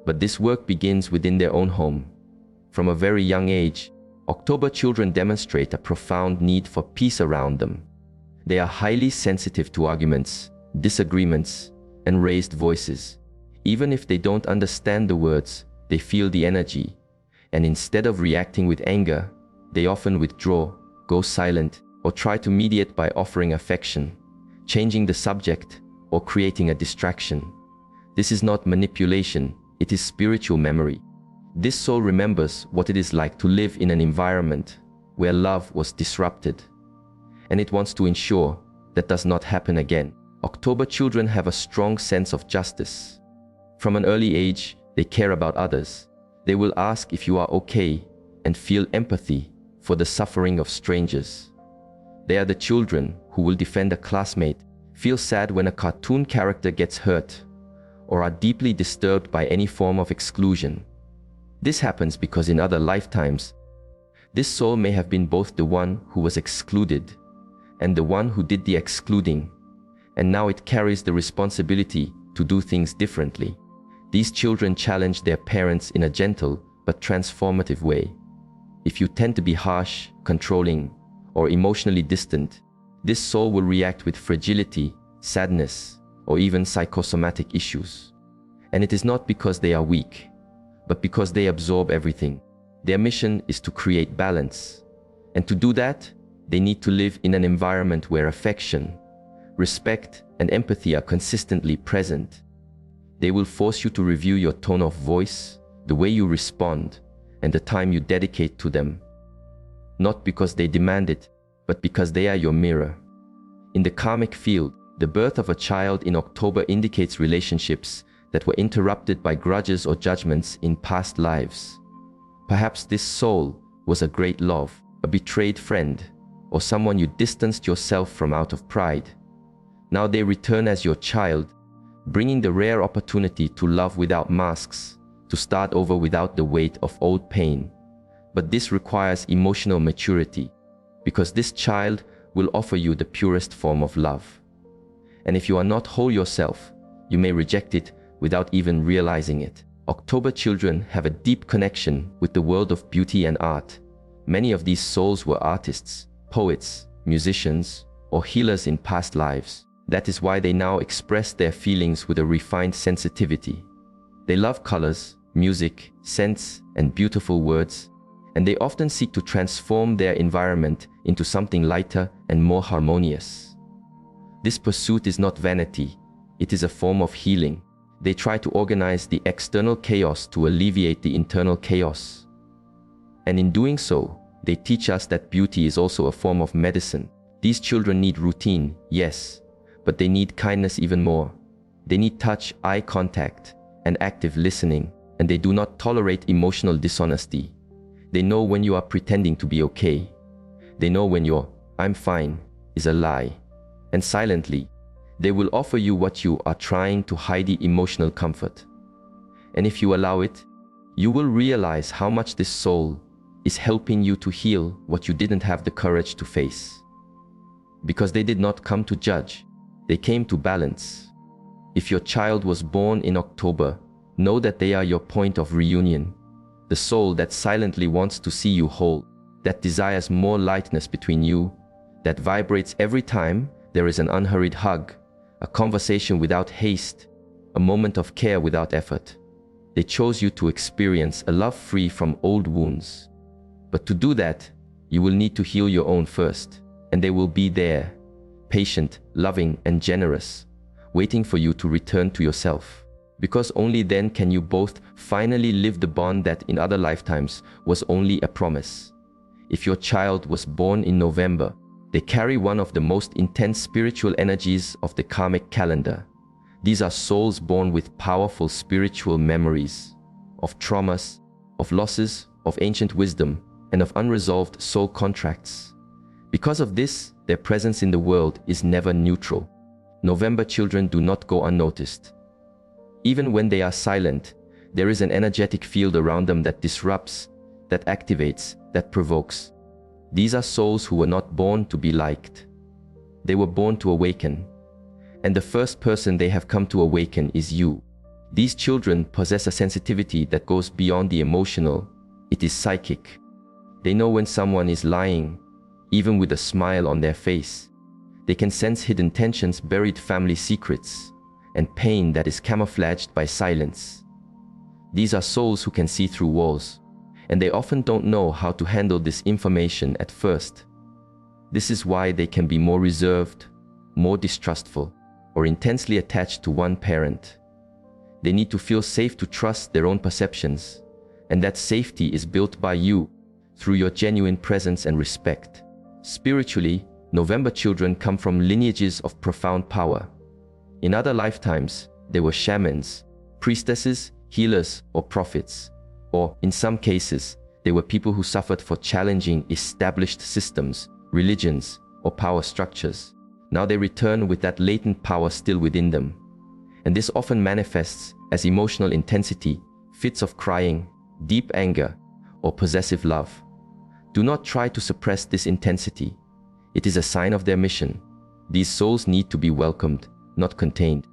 But this work begins within their own home. From a very young age, October children demonstrate a profound need for peace around them. They are highly sensitive to arguments, disagreements, and raised voices. Even if they don't understand the words, they feel the energy, and instead of reacting with anger, they often withdraw, go silent, or try to mediate by offering affection, changing the subject, or creating a distraction. This is not manipulation, it is spiritual memory. This soul remembers what it is like to live in an environment where love was disrupted, and it wants to ensure that does not happen again. October children have a strong sense of justice. From an early age, they care about others. They will ask if you are okay and feel empathy for the suffering of strangers. They are the children who will defend a classmate, feel sad when a cartoon character gets hurt, or are deeply disturbed by any form of exclusion. This happens because in other lifetimes, this soul may have been both the one who was excluded and the one who did the excluding, and now it carries the responsibility to do things differently. These children challenge their parents in a gentle but transformative way. If you tend to be harsh, controlling, or emotionally distant, this soul will react with fragility, sadness, or even psychosomatic issues. And it is not because they are weak, but because they absorb everything. Their mission is to create balance. And to do that, they need to live in an environment where affection, respect, and empathy are consistently present. They will force you to review your tone of voice, the way you respond, and the time you dedicate to them. Not because they demand it, but because they are your mirror. In the karmic field, the birth of a child in October indicates relationships that were interrupted by grudges or judgments in past lives. Perhaps this soul was a great love, a betrayed friend, or someone you distanced yourself from out of pride. Now they return as your child, bringing the rare opportunity to love without masks, to start over without the weight of old pain. But this requires emotional maturity, because this child will offer you the purest form of love. And if you are not whole yourself, you may reject it without even realizing it. October children have a deep connection with the world of beauty and art. Many of these souls were artists, poets, musicians, or healers in past lives. That is why they now express their feelings with a refined sensitivity. They love colors, music, scents, and beautiful words, and they often seek to transform their environment into something lighter and more harmonious. This pursuit is not vanity, it is a form of healing. They try to organize the external chaos to alleviate the internal chaos. And in doing so, they teach us that beauty is also a form of medicine. These children need routine, yes, but they need kindness even more. They need touch, eye contact, and active listening, and they do not tolerate emotional dishonesty. They know when you are pretending to be okay. They know when your "I'm fine" is a lie. And silently, they will offer you what you are trying to hide, the emotional comfort. And if you allow it, you will realize how much this soul is helping you to heal what you didn't have the courage to face. Because they did not come to judge, they came to balance. If your child was born in October, know that they are your point of reunion. The soul that silently wants to see you whole, that desires more lightness between you, that vibrates every time there is an unhurried hug, a conversation without haste, a moment of care without effort. They chose you to experience a love free from old wounds. But to do that, you will need to heal your own first, and they will be there, patient, loving, and generous, waiting for you to return to yourself. Because only then can you both finally live the bond that in other lifetimes was only a promise. If your child was born in November, they carry one of the most intense spiritual energies of the karmic calendar. These are souls born with powerful spiritual memories, of traumas, of losses, of ancient wisdom, and of unresolved soul contracts. Because of this, their presence in the world is never neutral. November children do not go unnoticed. Even when they are silent, there is an energetic field around them that disrupts, that activates, that provokes. These are souls who were not born to be liked. They were born to awaken. And the first person they have come to awaken is you. These children possess a sensitivity that goes beyond the emotional. It is psychic. They know when someone is lying, even with a smile on their face. They can sense hidden tensions, buried family secrets, and pain that is camouflaged by silence. These are souls who can see through walls, and they often don't know how to handle this information at first. This is why they can be more reserved, more distrustful, or intensely attached to one parent. They need to feel safe to trust their own perceptions, and that safety is built by you through your genuine presence and respect. Spiritually, November children come from lineages of profound power. In other lifetimes, they were shamans, priestesses, healers, or prophets. Or, in some cases, they were people who suffered for challenging established systems, religions, or power structures. Now they return with that latent power still within them. And this often manifests as emotional intensity, fits of crying, deep anger, or possessive love. Do not try to suppress this intensity. It is a sign of their mission. These souls need to be welcomed, not contained.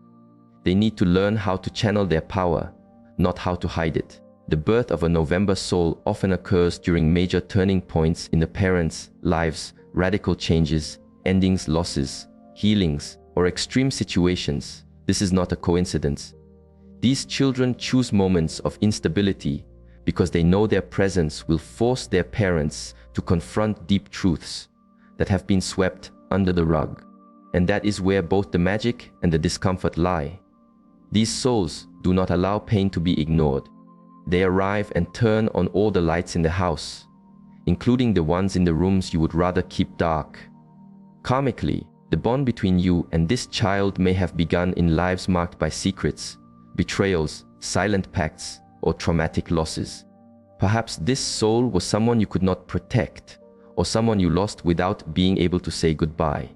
They need to learn how to channel their power, not how to hide it. The birth of a November soul often occurs during major turning points in the parents' lives, radical changes, endings, losses, healings, or extreme situations. This is not a coincidence. These children choose moments of instability because they know their presence will force their parents to confront deep truths that have been swept under the rug. And that is where both the magic and the discomfort lie. These souls do not allow pain to be ignored. They arrive and turn on all the lights in the house, including the ones in the rooms you would rather keep dark. Karmically, the bond between you and this child may have begun in lives marked by secrets, betrayals, silent pacts, or traumatic losses. Perhaps this soul was someone you could not protect, or someone you lost without being able to say goodbye.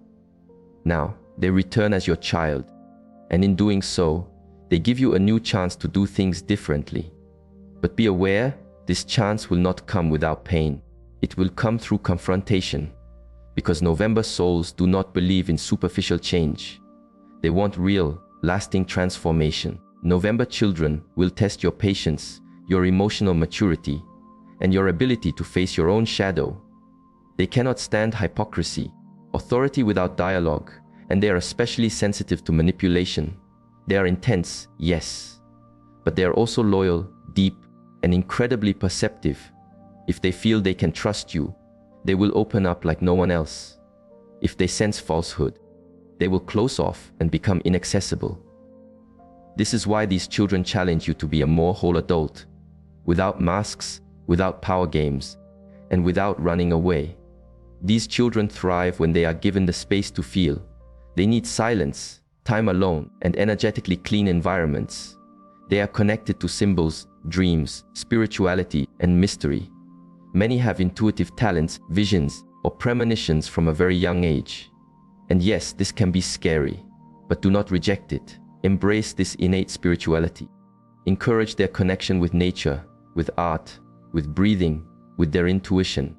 Now, they return as your child, and in doing so, they give you a new chance to do things differently. But be aware, this chance will not come without pain. It will come through confrontation, because November souls do not believe in superficial change. They want real, lasting transformation. November children will test your patience, your emotional maturity, and your ability to face your own shadow. They cannot stand hypocrisy, authority without dialogue, and they are especially sensitive to manipulation. They are intense, yes, but they are also loyal, deep, and incredibly perceptive. If they feel they can trust you, they will open up like no one else. If they sense falsehood, they will close off and become inaccessible. This is why these children challenge you to be a more whole adult, without masks, without power games, and without running away. These children thrive when they are given the space to feel. They need silence, time alone, and energetically clean environments. They are connected to symbols, dreams, spirituality, and mystery. Many have intuitive talents, visions, or premonitions from a very young age. And yes, this can be scary, but do not reject it. Embrace this innate spirituality. Encourage their connection with nature, with art, with breathing, with their intuition.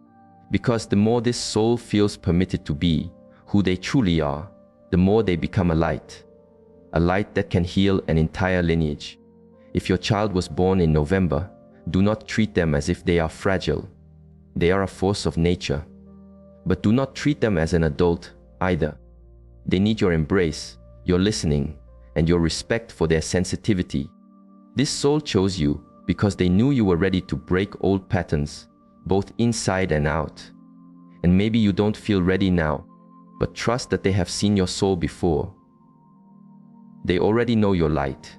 Because the more this soul feels permitted to be who they truly are, the more they become a light that can heal an entire lineage. If your child was born in November, do not treat them as if they are fragile. They are a force of nature. But do not treat them as an adult either. They need your embrace, your listening, and your respect for their sensitivity. This soul chose you because they knew you were ready to break old patterns, both inside and out. And maybe you don't feel ready now, but trust that they have seen your soul before. They already know your light.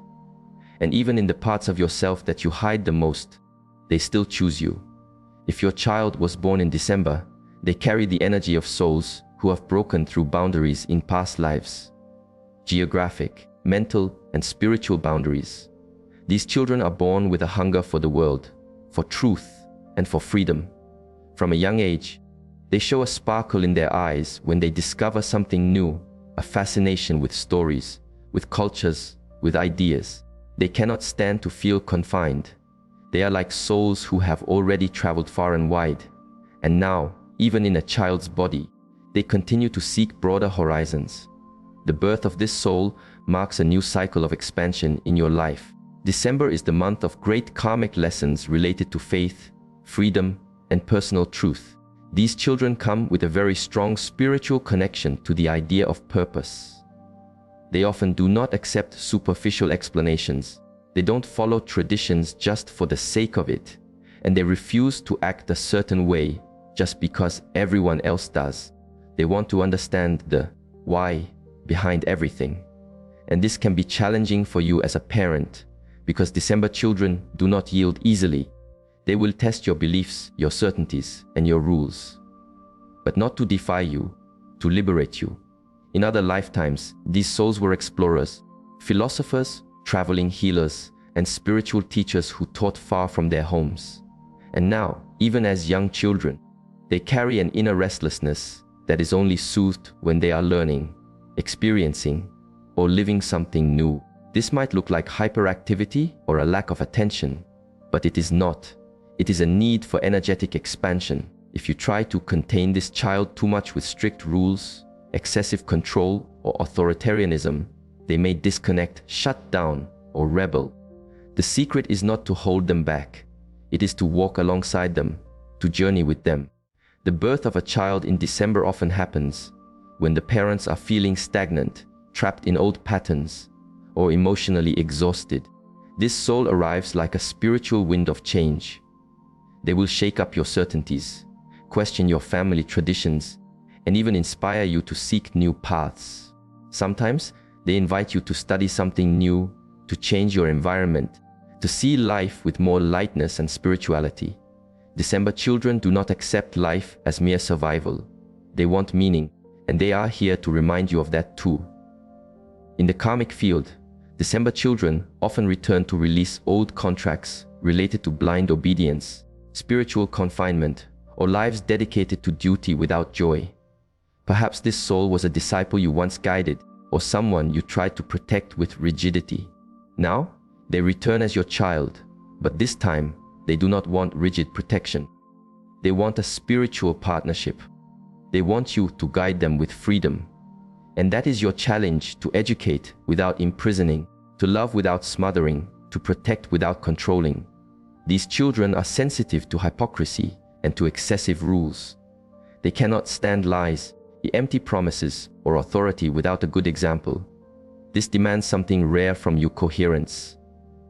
And even in the parts of yourself that you hide the most, they still choose you. If your child was born in December, they carry the energy of souls who have broken through boundaries in past lives. Geographic, mental, and spiritual boundaries. These children are born with a hunger for the world, for truth, and for freedom. From a young age, they show a sparkle in their eyes when they discover something new, a fascination with stories, with cultures, with ideas. They cannot stand to feel confined. They are like souls who have already traveled far and wide, and now, even in a child's body, they continue to seek broader horizons. The birth of this soul marks a new cycle of expansion in your life. December is the month of great karmic lessons related to faith, freedom, and personal truth. These children come with a very strong spiritual connection to the idea of purpose. They often do not accept superficial explanations. They don't follow traditions just for the sake of it, and they refuse to act a certain way just because everyone else does. They want to understand the why behind everything. And this can be challenging for you as a parent, because December children do not yield easily. They will test your beliefs, your certainties, and your rules. But not to defy you, to liberate you. In other lifetimes, these souls were explorers, philosophers, traveling healers, and spiritual teachers who taught far from their homes. And now, even as young children, they carry an inner restlessness that is only soothed when they are learning, experiencing, or living something new. This might look like hyperactivity or a lack of attention, but it is not. It is a need for energetic expansion. If you try to contain this child too much with strict rules, excessive control, or authoritarianism, they may disconnect, shut down, or rebel. The secret is not to hold them back. It is to walk alongside them, to journey with them. The birth of a child in December often happens when the parents are feeling stagnant, trapped in old patterns, or emotionally exhausted. This soul arrives like a spiritual wind of change. They will shake up your certainties, question your family traditions, and even inspire you to seek new paths. Sometimes they invite you to study something new, to change your environment, to see life with more lightness and spirituality. December children do not accept life as mere survival. They want meaning, and they are here to remind you of that too. In the karmic field, December children often return to release old contracts related to blind obedience, spiritual confinement, or lives dedicated to duty without joy. Perhaps this soul was a disciple you once guided, or someone you tried to protect with rigidity. Now, they return as your child, but this time, they do not want rigid protection. They want a spiritual partnership. They want you to guide them with freedom. And that is your challenge: to educate without imprisoning, to love without smothering, to protect without controlling. These children are sensitive to hypocrisy and to excessive rules. They cannot stand lies, empty promises, or authority without a good example. This demands something rare from you: coherence.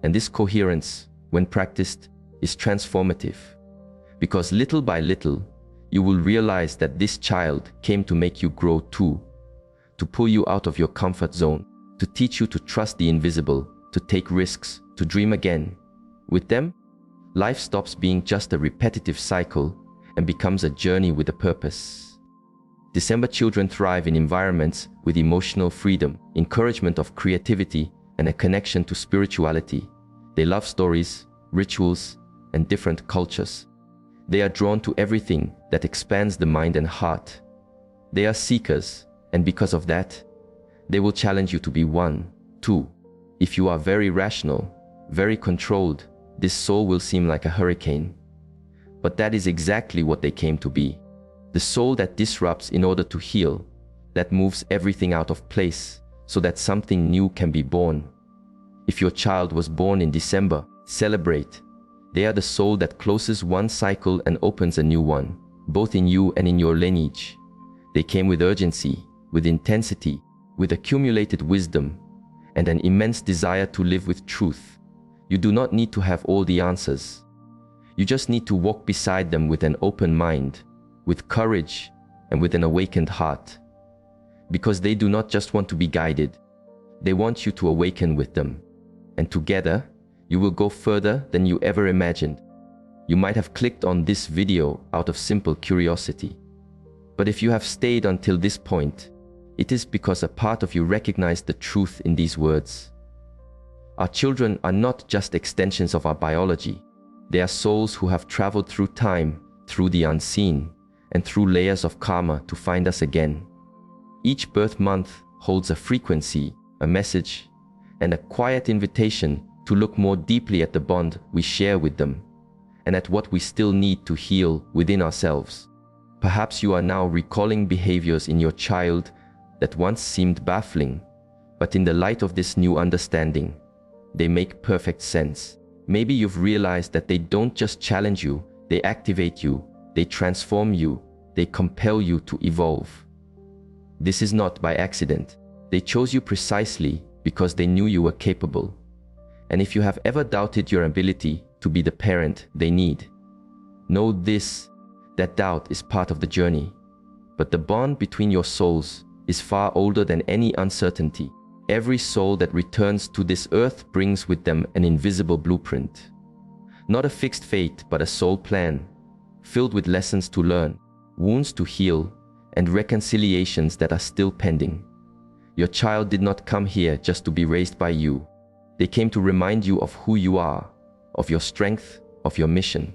And this coherence, when practiced, is transformative. Because little by little, you will realize that this child came to make you grow too, to pull you out of your comfort zone, to teach you to trust the invisible, to take risks, to dream again. With them, life stops being just a repetitive cycle and becomes a journey with a purpose. December children thrive in environments with emotional freedom, encouragement of creativity, and a connection to spirituality. They love stories, rituals, and different cultures. They are drawn to everything that expands the mind and heart. They are seekers, and because of that, they will challenge you to be one, too. If you are very rational, very controlled, this soul will seem like a hurricane. But that is exactly what they came to be. The soul that disrupts in order to heal, that moves everything out of place so that something new can be born. If your child was born in December, celebrate. They are the soul that closes one cycle and opens a new one, both in you and in your lineage. They came with urgency, with intensity, with accumulated wisdom, and an immense desire to live with truth. You do not need to have all the answers. You just need to walk beside them with an open mind, with courage, and with an awakened heart. Because they do not just want to be guided, they want you to awaken with them. And together, you will go further than you ever imagined. You might have clicked on this video out of simple curiosity. But if you have stayed until this point, it is because a part of you recognized the truth in these words. Our children are not just extensions of our biology. They are souls who have traveled through time, through the unseen, and through layers of karma to find us again. Each birth month holds a frequency, a message, and a quiet invitation to look more deeply at the bond we share with them, and at what we still need to heal within ourselves. Perhaps you are now recalling behaviors in your child that once seemed baffling, but in the light of this new understanding, they make perfect sense. Maybe you've realized that they don't just challenge you, they activate you, they transform you, they compel you to evolve. This is not by accident. They chose you precisely because they knew you were capable. And if you have ever doubted your ability to be the parent they need, know this: that doubt is part of the journey. But the bond between your souls is far older than any uncertainty. Every soul that returns to this earth brings with them an invisible blueprint. Not a fixed fate, but a soul plan, filled with lessons to learn, wounds to heal, and reconciliations that are still pending. Your child did not come here just to be raised by you. They came to remind you of who you are, of your strength, of your mission.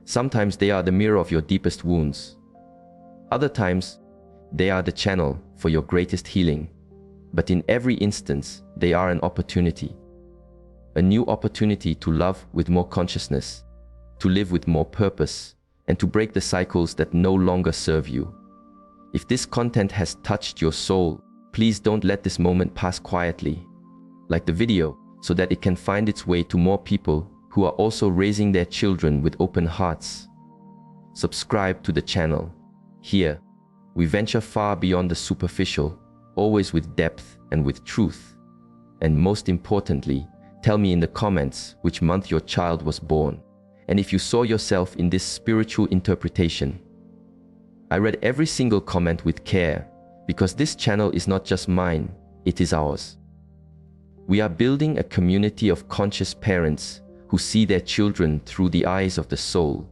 Sometimes they are the mirror of your deepest wounds. Other times, they are the channel for your greatest healing. But in every instance, they are an opportunity. A new opportunity to love with more consciousness, to live with more purpose, and to break the cycles that no longer serve you. If this content has touched your soul, please don't let this moment pass quietly. Like the video, so that it can find its way to more people who are also raising their children with open hearts. Subscribe to the channel. Here, we venture far beyond the superficial, always with depth and with truth. And most importantly, tell me in the comments which month your child was born, and if you saw yourself in this spiritual interpretation. I read every single comment with care, because this channel is not just mine, it is ours. We are building a community of conscious parents who see their children through the eyes of the soul,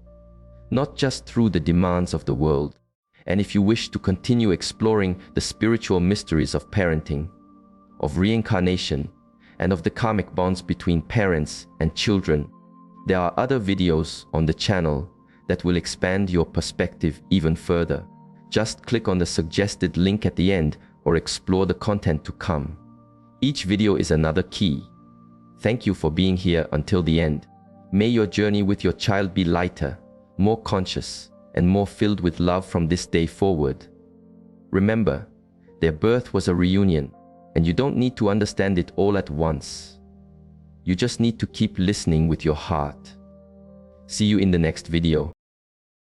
not just through the demands of the world. And if you wish to continue exploring the spiritual mysteries of parenting, of reincarnation, and of the karmic bonds between parents and children, there are other videos on the channel that will expand your perspective even further. Just click on the suggested link at the end or explore the content to come. Each video is another key. Thank you for being here until the end. May your journey with your child be lighter, more conscious, and more filled with love from this day forward. Remember, their birth was a reunion, and you don't need to understand it all at once. You just need to keep listening with your heart. See you in the next video.